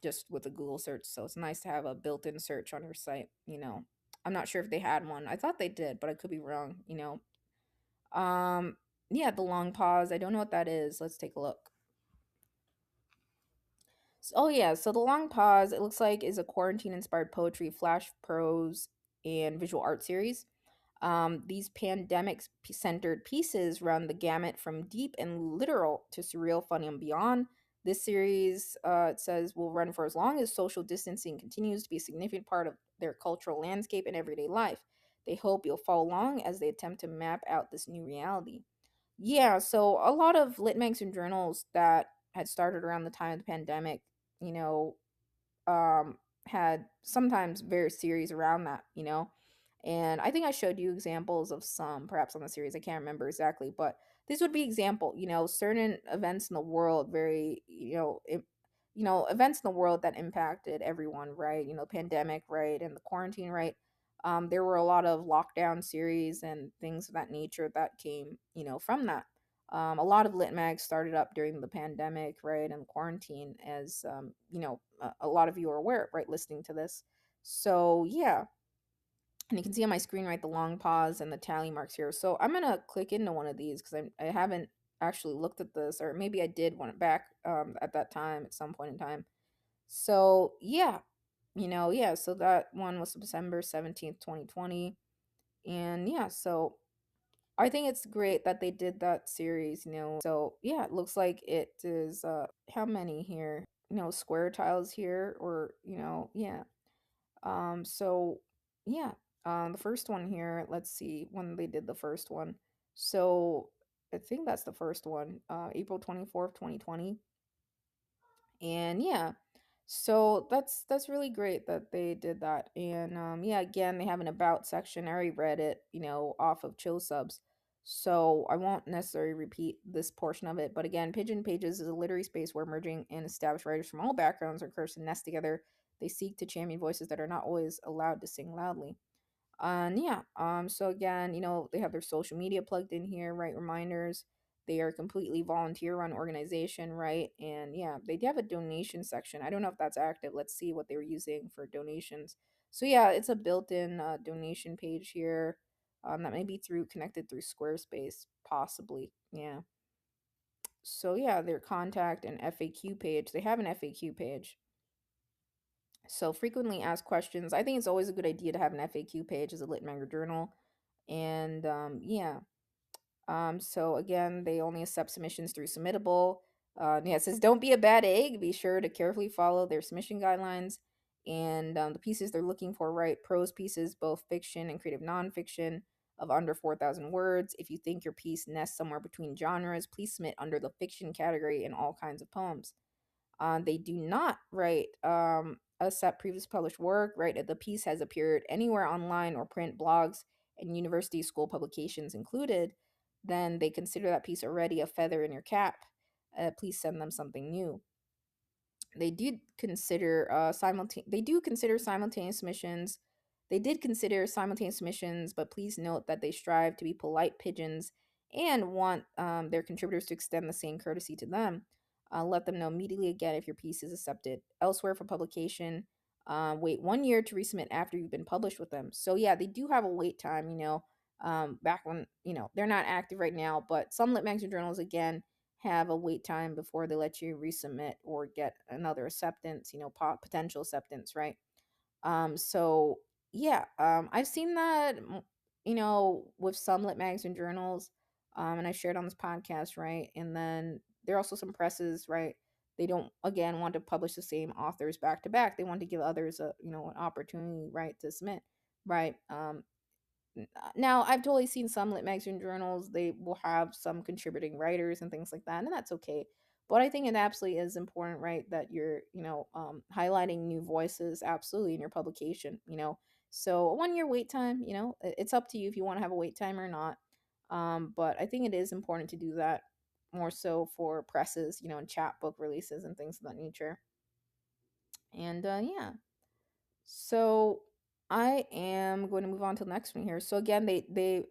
Just with a Google search. So it's nice to have a built-in search on your site. I'm not sure if they had one. I thought they did, but I could be wrong. Um, yeah, the long pause. I don't know what that is. Let's take a look. Oh yeah, so the long pause, it looks like, is a quarantine-inspired poetry, flash prose, and visual art series. These pandemic-centered pieces run the gamut from deep and literal to surreal, funny, and beyond. This series, it says, will run for as long as social distancing continues to be a significant part of their cultural landscape and everyday life. They hope you'll follow along as they attempt to map out this new reality. Yeah, so a lot of lit mags and journals that had started around the time of the pandemic, you know, um, had sometimes various series around that, and I think I showed you examples of some, perhaps on the series. I can't remember exactly, but this would be example. Certain events in the world, very, events in the world that impacted everyone, right? Pandemic, right, and the quarantine, right. There were a lot of lockdown series and things of that nature that came, from that. A lot of lit mags started up during the pandemic, right, and quarantine, as a lot of you are aware, right, listening to this. So yeah, and you can see on my screen, right, the long pause and the tally marks here. So I'm gonna click into one of these because I haven't actually looked at this, or maybe I did want it back at that time at some point in time. So yeah, yeah. So that one was December 17th, 2020, and yeah, so I think it's great that they did that series, So yeah, it looks like it is how many here? Square tiles here, or yeah. So yeah. The first one here, let's see when they did the first one. So I think that's the first one, April 24th, 2020. And yeah, so that's really great that they did that. And yeah, again, they have an about section. I already read it, off of chill subs, so I won't necessarily repeat this portion of it. But again, Pigeon Pages is a literary space where emerging and established writers from all backgrounds are encouraged to nest together. They seek to champion voices that are not always allowed to sing loudly. And yeah, so again, they have their social media plugged in here, right? Reminders. They are a completely volunteer run organization, right? And yeah, they do have a donation section. I don't know if that's active. Let's see what they were using for donations. So yeah, it's a built-in donation page here. That may be connected through Squarespace, possibly. Yeah. So yeah, their contact and FAQ page. They have an FAQ page. So frequently asked questions. I think it's always a good idea to have an FAQ page as a lit manga journal. And yeah. So again, they only accept submissions through Submittable. Yeah, it says don't be a bad egg. Be sure to carefully follow their submission guidelines and the pieces they're looking for. Right, prose pieces, both fiction and creative nonfiction, of under 4,000 words. If you think your piece nests somewhere between genres, please submit under the fiction category in all kinds of poems. They do not write accept previously published work, right? If the piece has appeared anywhere online or print, blogs, and university school publications included, then they consider that piece already a feather in your cap. Please send them something new. They did consider simultaneous submissions. They did consider simultaneous submissions, but please note that they strive to be polite pigeons and want their contributors to extend the same courtesy to them. Let them know immediately again if your piece is accepted elsewhere for publication. Wait 1 year to resubmit after you've been published with them. So yeah, they do have a wait time. Back when they're not active right now, but some lit magazine journals again have a wait time before they let you resubmit or get another acceptance, potential acceptance, right? So yeah, I've seen that, with some lit magazine journals, and I shared on this podcast, right? And then there are also some presses, right? They don't again want to publish the same authors back to back. They want to give others an opportunity, right, to submit, right? Now, I've totally seen some lit magazine journals, they will have some contributing writers and things like that, and that's okay. But I think it absolutely is important, right, that you're, highlighting new voices absolutely in your publication, So a 1 year wait time, it's up to you if you want to have a wait time or not. But I think it is important to do that more so for presses, and chapbook releases and things of that nature. And yeah. So I am going to move on to the next one here. So again, they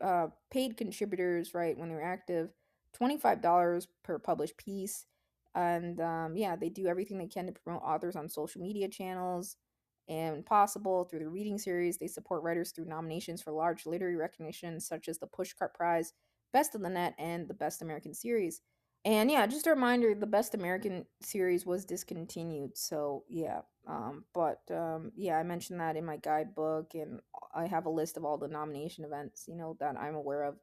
paid contributors, right, when they're active, $25 per published piece, and yeah, they do everything they can to promote authors on social media channels and possible through the reading series. They support writers through nominations for large literary recognition such as the Pushcart Prize, Best of the Net, and the Best American Series. And yeah, just a reminder, the Best American series was discontinued. So yeah, but yeah, I mentioned that in my guidebook, and I have a list of all the nomination events, that I'm aware of,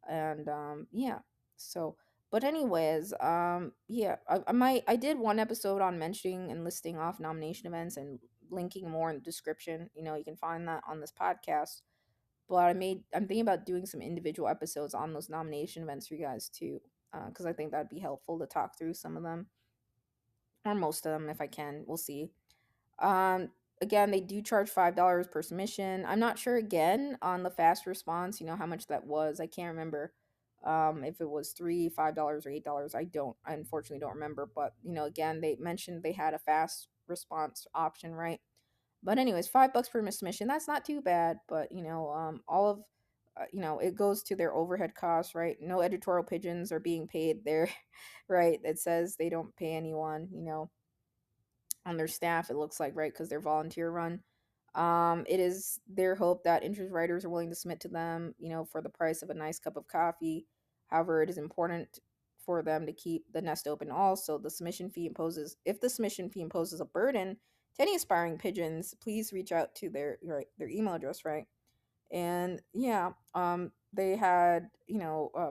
and yeah. So, but anyways, yeah, I did one episode on mentioning and listing off nomination events and linking more in the description. You can find that on this podcast. But I'm thinking about doing some individual episodes on those nomination events for you guys too, because I think that'd be helpful to talk through some of them or most of them if I can. We'll see. Um, Again, they do charge $5 per submission. I'm not sure again on the fast response. How much that was. I can't remember. If it was $3, $5, or $8. I unfortunately don't remember. But again, they mentioned they had a fast response option, right? But anyways, $5 per submission. That's not too bad. But all of it goes to their overhead costs, right? No editorial pigeons are being paid there, right? It says they don't pay anyone, on their staff. It looks like, right, because they're volunteer run. It is their hope that interest writers are willing to submit to them, for the price of a nice cup of coffee. However, it is important for them to keep the nest open. Also, if the submission fee imposes a burden to any aspiring pigeons, please reach out to their email address, right? And yeah, they had,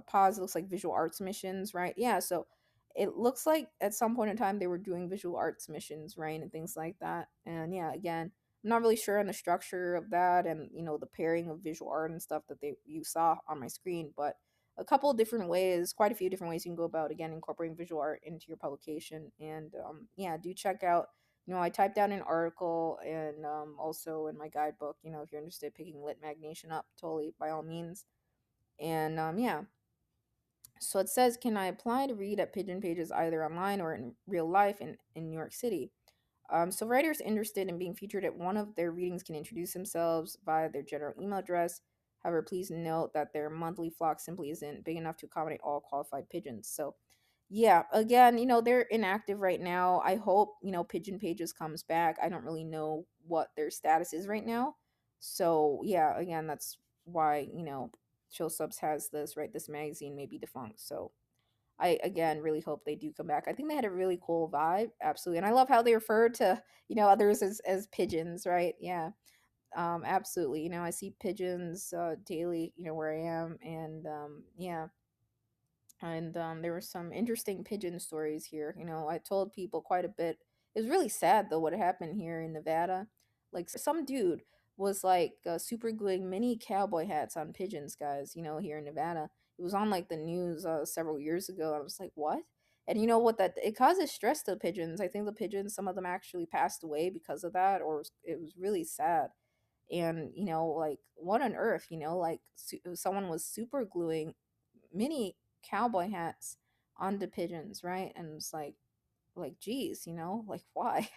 pause, it looks like visual arts missions, right? Yeah, so it looks like at some point in time they were doing visual arts missions, right, and things like that. And yeah, again, I'm not really sure on the structure of that, and the pairing of visual art and stuff that they you saw on my screen, but a couple of different ways, quite a few different ways you can go about, again, incorporating visual art into your publication. And yeah, do check out, I typed out an article, and also in my guidebook, if you're interested in picking lit magnation up, totally by all means. And yeah, so it says, can I apply to read at Pigeon Pages either online or in real life in New York City? So writers interested in being featured at one of their readings can introduce themselves via their general email address. However, please note that their monthly flock simply isn't big enough to accommodate all qualified pigeons. So yeah, again, they're inactive right now. I hope, Pigeon Pages comes back. I don't really know what their status is right now. So yeah, again, that's why, Show Subs has this, right? This magazine may be defunct. So I again really hope they do come back. I think they had a really cool vibe, absolutely. And I love how they refer to, others as pigeons, right? Yeah. Absolutely. I see pigeons daily, where I am, and yeah, and there were some interesting pigeon stories here. I told people quite a bit. It was really sad though what happened here in Nevada. Like some dude was like super gluing mini cowboy hats on pigeons, guys. Here in Nevada, it was on like the news several years ago. I was like, what? And you know what? That it causes stress to pigeons. I think the pigeons, some of them actually passed away because of that, or it was really sad. And like what on earth? Like someone was super gluing mini cowboy hats onto pigeons, right? And it's like geez, like why?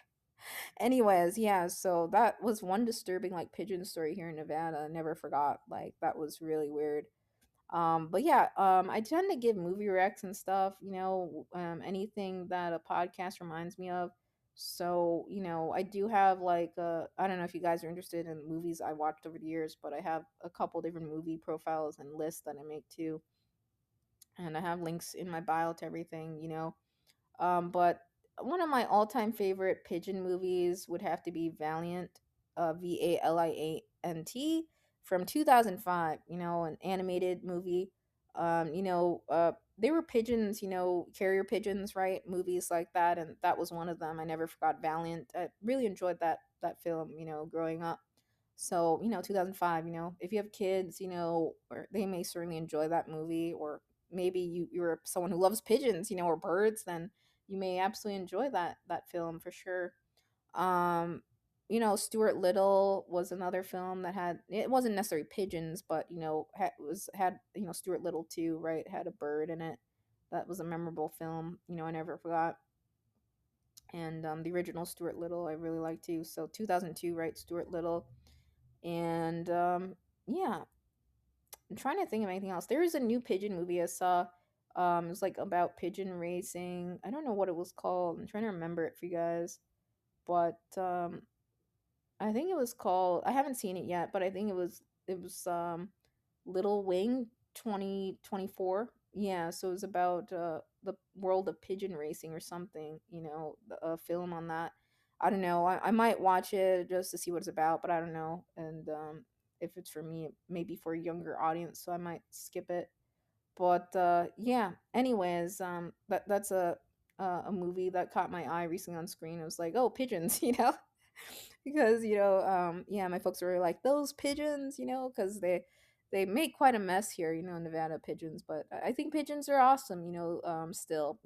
Anyways, yeah, so that was one disturbing like pigeon story here in Nevada. I never forgot. Like that was really weird. But yeah, I tend to give movie recs and stuff, anything that a podcast reminds me of. So, I do have like I don't know if you guys are interested in movies I watched over the years, but I have a couple different movie profiles and lists that I make too, and I have links in my bio to everything, But one of my all-time favorite pigeon movies would have to be Valiant, Valiant, from 2005. An animated movie. They were pigeons, carrier pigeons, right? Movies like that, and that was one of them. I never forgot Valiant. I really enjoyed that film, growing up. So, 2005, if you have kids, or they may certainly enjoy that movie, or maybe you're someone who loves pigeons, or birds, then you may absolutely enjoy that film for sure. Um, Stuart Little was another film that had, it wasn't necessarily pigeons, but had Stuart Little too, right? Had a bird in it. That was a memorable film. I never forgot. And the original Stuart Little I really like too. So 2002, right? Stuart Little. And yeah, I'm trying to think of anything else. There is a new pigeon movie I saw. It was like about pigeon racing. I don't know what it was called. I'm trying to remember it for you guys. But I think it was called, I haven't seen it yet, but I think it was Little Wing 2024. Yeah, so it was about the world of pigeon racing or something, a film on that. I don't know. I might watch it just to see what it's about, but I don't know. And if it's for me, maybe for a younger audience, so I might skip it. But yeah, anyways, that's a movie that caught my eye recently on screen. It was like, oh, pigeons, because yeah, my folks were like those pigeons, because they make quite a mess here, Nevada pigeons. But I think pigeons are awesome, still,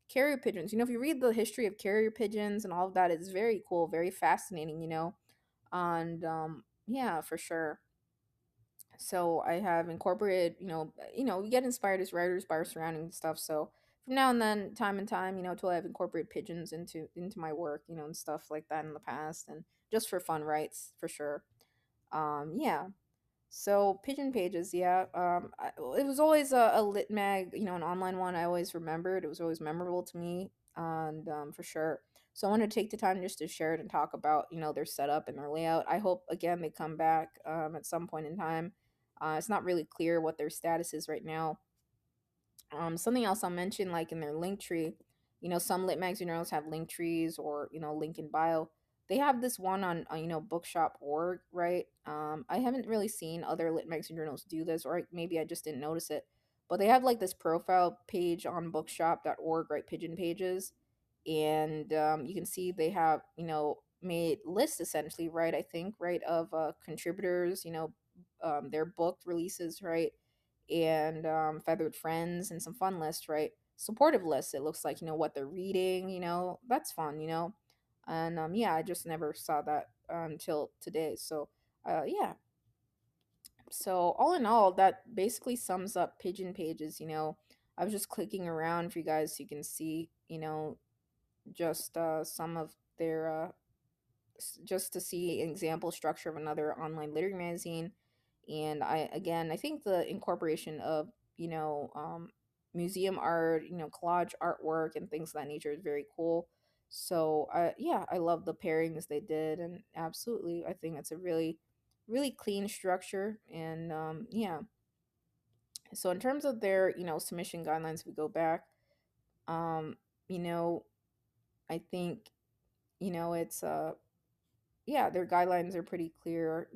carrier pigeons. If you read the history of carrier pigeons and all of that, it's very cool, very fascinating, and yeah, for sure. So I have incorporated, we get inspired as writers by our surrounding stuff. So from now and then, time and time, till I've incorporated pigeons into my work, and stuff like that in the past, and just for fun, writes for sure. Yeah. So Pigeon Pages, yeah. It was always a lit mag, an online one. I always remembered. It was always memorable to me, and for sure. So I wanted to take the time just to share it and talk about, their setup and their layout. I hope again they come back at some point in time. It's not really clear what their status is right now. Something else I'll mention, like in their link tree, some lit magazine journals have link trees or link in bio. They have this one on bookshop.org, right? I haven't really seen other lit magazine journals do this, or maybe I just didn't notice it. But they have like this profile page on bookshop.org, right? Pigeon Pages, and you can see they have made lists essentially, right? I think, right, of contributors, their book releases, right, and feathered friends and some fun lists, right? Supportive lists. It looks like what they're reading. That's fun. And yeah, I just never saw that until today. So yeah. So all in all, that basically sums up Pigeon Pages. I was just clicking around for you guys so you can see just some of their just to see an example structure of another online literary magazine. And I think the incorporation of museum art, collage artwork and things of that nature is very cool. So yeah, I love the pairings they did, and absolutely I think it's a really clean structure. And yeah, so in terms of their submission guidelines, if we go back, um you know I think it's yeah, their guidelines are pretty clear,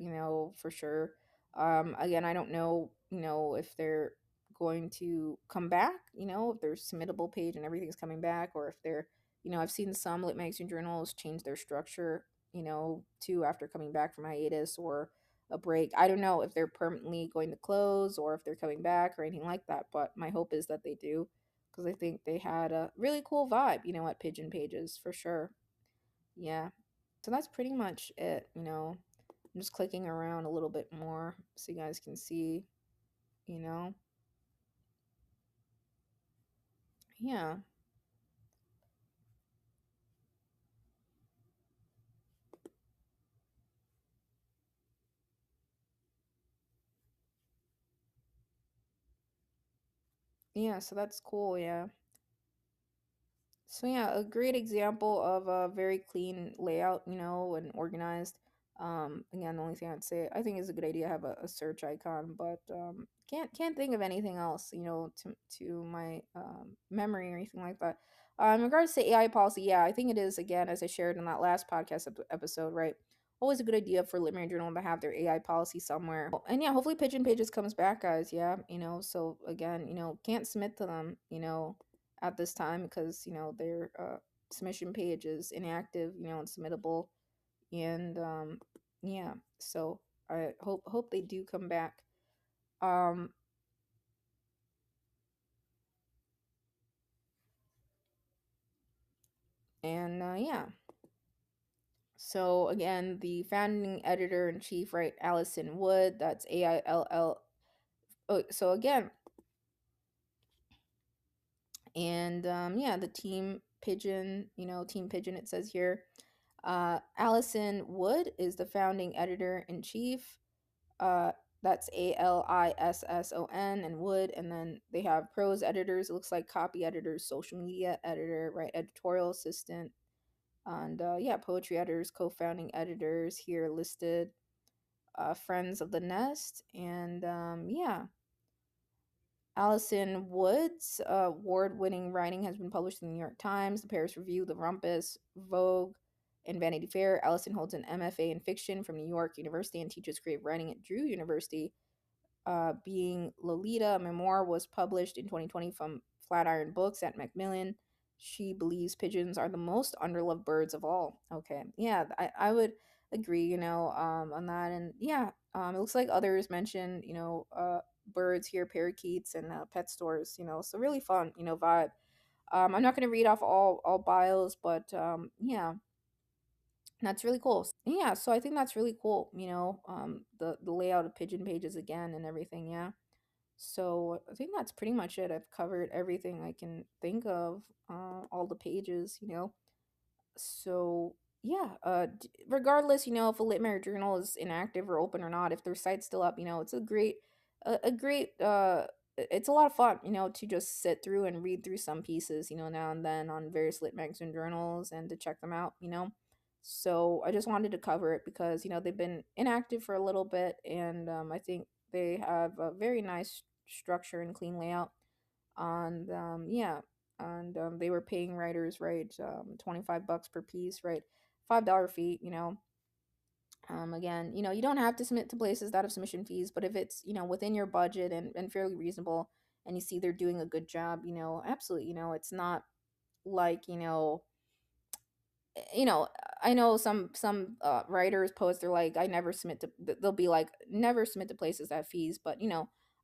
for sure. Again, I don't know, if they're going to come back, if their submittable page and everything's coming back, or if they're, I've seen some lit magazine journals change their structure, too, after coming back from hiatus or a break. I don't know if they're permanently going to close or if they're coming back or anything like that, but my hope is that they do, because I think they had a really cool vibe, at Pigeon Pages for sure. Yeah. So that's pretty much it, I'm just clicking around a little bit more so you guys can see, you know. Yeah. Yeah, so that's cool, yeah. So yeah, a great example of a very clean layout, and organized. Again, the only thing I'd say I think is a good idea to have a search icon, but can't think of anything else, to my memory or anything like that. In regards to AI policy, yeah, I think it is, again, as I shared in that last podcast episode, right? Always a good idea for Literary Journal to have their AI policy somewhere. And yeah, hopefully Pigeon Pages comes back, guys. Yeah, so again, can't submit to them, at this time because their submission page is inactive, and submittable. And Yeah, so I hope they do come back. Um, and yeah. So again, the founding editor in chief, right, Allison Wood. That's AILL. Oh, so again, and yeah, the team Pigeon, Team Pigeon. It says here, Allison Wood is the founding editor in chief. Uh, that's ALISSON and Wood, and then they have prose editors. It looks like copy editors, social media editor, right, editorial assistant, and yeah, poetry editors, co-founding editors here listed. Friends of the Nest, and yeah, Allison Wood's award-winning writing has been published in the New York Times, the Paris Review, the Rumpus, Vogue, and Vanity Fair. Allison holds an MFA in fiction from New York University and teaches creative writing at Drew University. Being Lolita, a memoir, was published in 2020 from Flatiron Books at Macmillan. She believes pigeons are the most underloved birds of all. Okay, yeah, I would agree, on that. And yeah, it looks like others mentioned, birds here, parakeets, and pet stores, so really fun, vibe. I'm not going to read off all bios, but yeah, that's really cool. Yeah, so I think that's really cool, the layout of Pigeon Pages again and everything, yeah. So I think that's pretty much it. I've covered everything I can think of, all the pages, So yeah, regardless, if a literary journal is inactive or open or not, if their site's still up, it's a great, it's a lot of fun, to just sit through and read through some pieces, now and then on various lit magazine journals and to check them out, So I just wanted to cover it because they've been inactive for a little bit, and I think they have a very nice structure and clean layout. And yeah, and they were paying writers, right, $25 per piece, right, $5 fee. Again, you don't have to submit to places that have submission fees, but if it's within your budget and fairly reasonable, and you see they're doing a good job, absolutely, it's not like you know I know some writers, poets, they're like, I never submit to they'll be like, never submit to places that have fees. But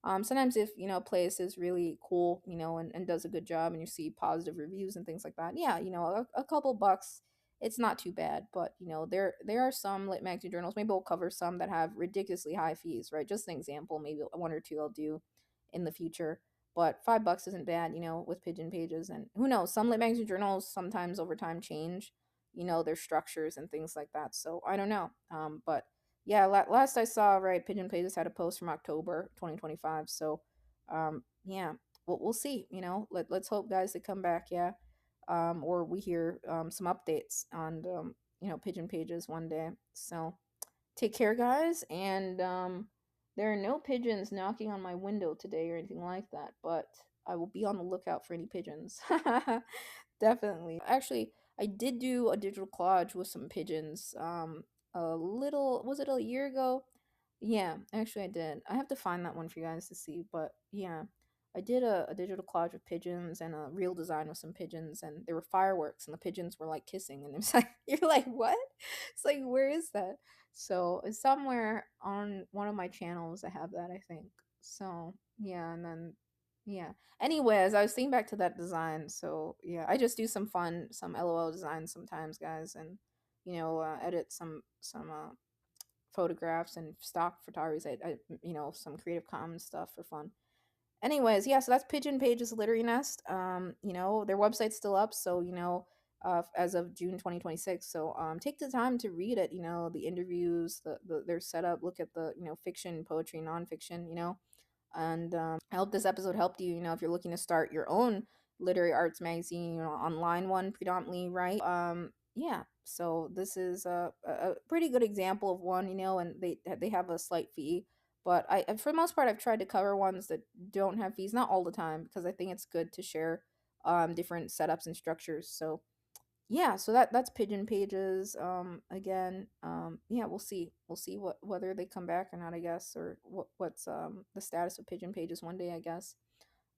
sometimes if a place is really cool, and does a good job, and you see positive reviews and things like that, yeah, a couple bucks, it's not too bad. But there are some lit magazine journals, maybe we'll cover some that have ridiculously high fees, right? Just an example, maybe one or two I'll do in the future. But $5 isn't bad, with Pigeon Pages. And who knows, some lit magazine journals sometimes over time change, their structures and things like that. So I don't know. But yeah, last I saw, right, Pigeon Pages had a post from October 2025. So yeah, we'll see. Let's hope, guys, they come back. Yeah, or we hear some updates on Pigeon Pages one day. So take care, guys, and there are no pigeons knocking on my window today or anything like that, but I will be on the lookout for any pigeons. Definitely. Actually, I did do a digital collage with some pigeons. A little, was it a year ago? Yeah, actually, I did. I have to find that one for you guys to see, but yeah, I did a digital collage with pigeons and a real design with some pigeons, and there were fireworks, and the pigeons were like kissing, and it's like, you're like, what? It's like, where is that? So it's somewhere on one of my channels. I have that, I think. So yeah, and then yeah. Anyways, I was thinking back to that design. So yeah, I just do some fun, some LOL designs sometimes, guys, and edit some photographs and stock photography. Some Creative Commons stuff for fun. Anyways, yeah, so that's Pigeon Pages Literary Nest. Their website's still up, so as of June 2026. So take the time to read it. The interviews, their setup. Look at the fiction, poetry, nonfiction. And I hope this episode helped you. If you're looking to start your own literary arts magazine, online one predominantly, right? Yeah. So this is a pretty good example of one, and they have a slight fee. But for the most part, I've tried to cover ones that don't have fees, not all the time, because I think it's good to share different setups and structures. So yeah, so that's Pigeon Pages. Again, yeah, we'll see whether they come back or not, I guess, or what's the status of Pigeon Pages one day, I guess.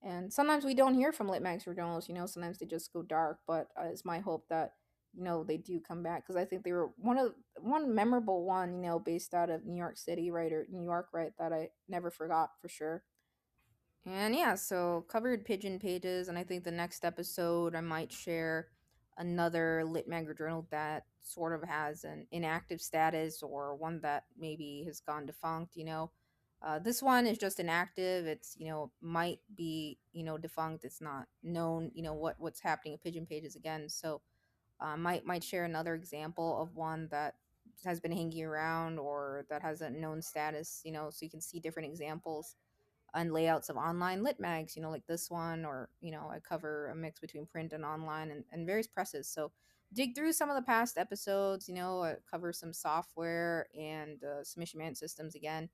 And sometimes we don't hear from lit mags or journals, sometimes they just go dark. But it's my hope that they do come back, because I think they were one memorable one, based out of New York City, right, or New York, right, that I never forgot for sure. And yeah, so covered Pigeon Pages, and I think the next episode I might share another lit mag or journal that sort of has an inactive status, or one that maybe has gone defunct. This one is just inactive. It's might be defunct. It's not known what's happening at Pigeon Pages again. So might share another example of one that has been hanging around, or that has a known status. So you can see different examples and layouts of online lit mags, like this one, or I cover a mix between print and online, and various presses. So dig through some of the past episodes, cover some software and submission management systems again.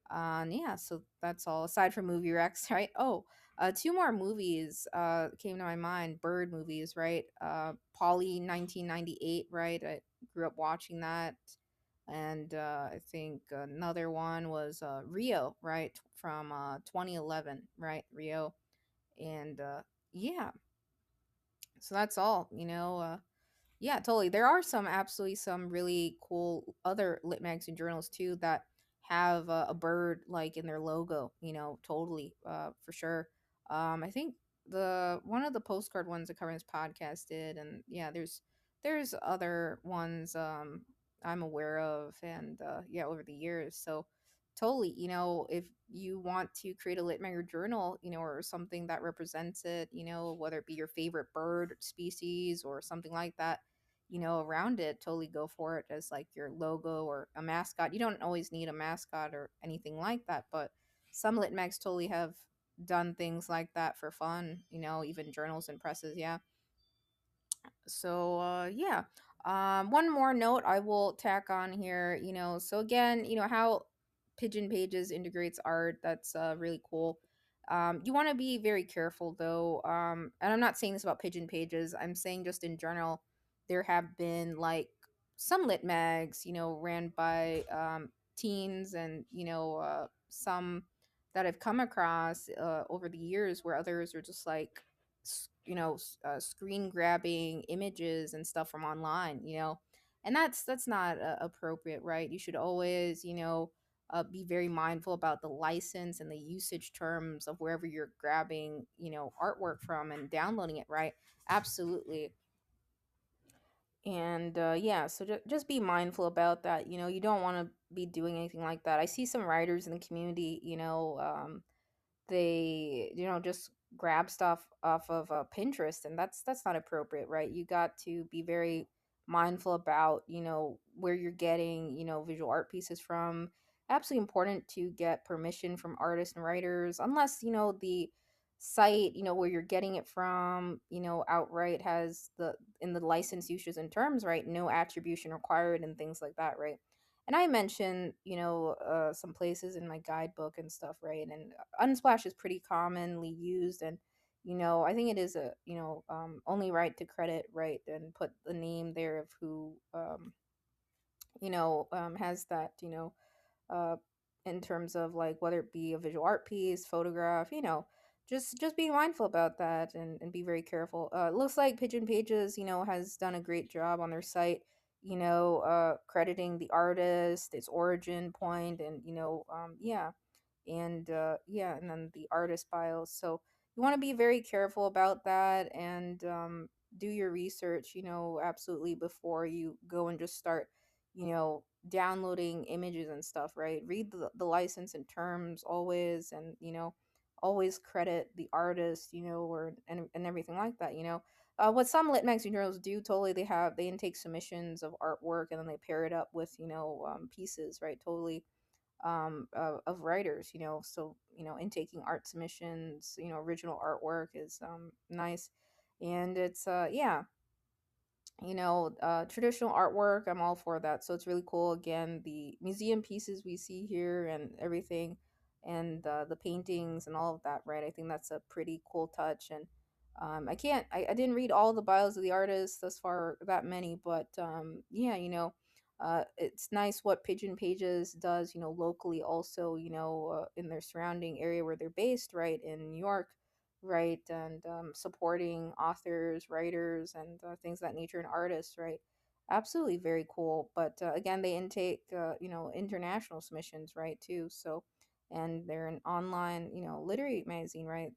And yeah, so that's all aside from movie recs, right? Oh, two more movies came to my mind. Bird movies, right? Polly 1998, right? I grew up watching that. And I think another one was Rio, right? From 2011, right? Rio. And yeah, so that's all, yeah, totally. There are some really cool other lit mags and journals too that have a bird like in their logo. Totally, for sure. I think the one of the postcard ones that cover this podcast did, and yeah, there's other ones I'm aware of, and yeah, over the years. So totally, if you want to create a lit mag or journal, or something that represents it, whether it be your favorite bird species or something like that, around it, totally go for it as like your logo or a mascot. You don't always need a mascot or anything like that, but some lit mags totally have done things like that for fun, even journals and presses, yeah. So yeah, one more note I will tack on here, so again, how Pigeon Pages integrates art, that's really cool. You want to be very careful though, and I'm not saying this about Pigeon Pages, I'm saying just in general, there have been like some lit mags, ran by teens, and some that I've come across over the years, where others are just like screen grabbing images and stuff from online, and that's not appropriate, right? You should always be very mindful about the license and the usage terms of wherever you're grabbing artwork from and downloading it, right? Absolutely. And yeah, so just be mindful about that. You don't want to be doing anything like that. I see some writers in the community, they just grab stuff off of Pinterest, and that's not appropriate, right? You got to be very mindful about where you're getting visual art pieces from. Absolutely important to get permission from artists and writers, unless the site where you're getting it from outright has the in the license uses and terms, right, no attribution required and things like that, right? And I mentioned, some places in my guidebook and stuff, right? And Unsplash is pretty commonly used, and I think it is a only right to credit, right, and put the name there of who has that uh, in terms of like whether it be a visual art piece, photograph, just be mindful about that, and be very careful. It looks like Pigeon Pages, has done a great job on their site, crediting the artist, its origin point, and yeah, and yeah, and then the artist bios. So you want to be very careful about that, and do your research, absolutely, before you go and just start, downloading images and stuff, right? Read the license and terms always, and always credit the artist, or and everything like that. What some lit mags and journals do, totally, they intake submissions of artwork, and then they pair it up with pieces, right? Totally, of writers, so intaking art submissions, original artwork is nice. And it's yeah, traditional artwork, I'm all for that. So it's really cool. Again, the museum pieces we see here and everything, and the paintings and all of that, right? I think that's a pretty cool touch. And I didn't read all the bios of the artists thus far, that many, but yeah, it's nice what Pigeon Pages does, locally, also, in their surrounding area where they're based, right, in New York. right? And supporting authors, writers, and things of that nature, and artists, right? Absolutely very cool. But again, they intake, international submissions, right, too. So, and they're an online, literary magazine, right?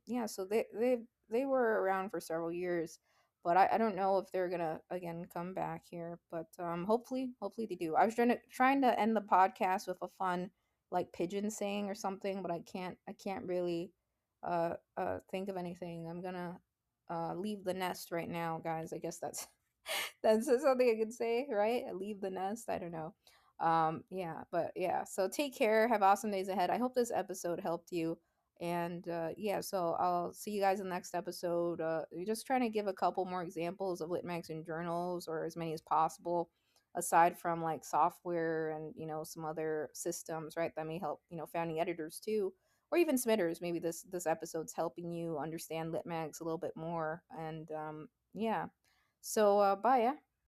Yeah, so they were around for several years, but I don't know if they're gonna again come back here. But hopefully they do. I was trying to end the podcast with a fun like pigeon saying or something, but I can't really think of anything. I'm gonna leave the nest right now, guys. I guess that's that's something I could say, right? Leave the nest. I don't know. Yeah, but yeah. So take care. Have awesome days ahead. I hope this episode helped you. And yeah, so I'll see you guys in the next episode. Just trying to give a couple more examples of lit magazine journals, or as many as possible, aside from like software and some other systems, right? That may help founding editors too, or even submitters. Maybe this episode's helping you understand lit mags a little bit more. And yeah. So bye, yeah.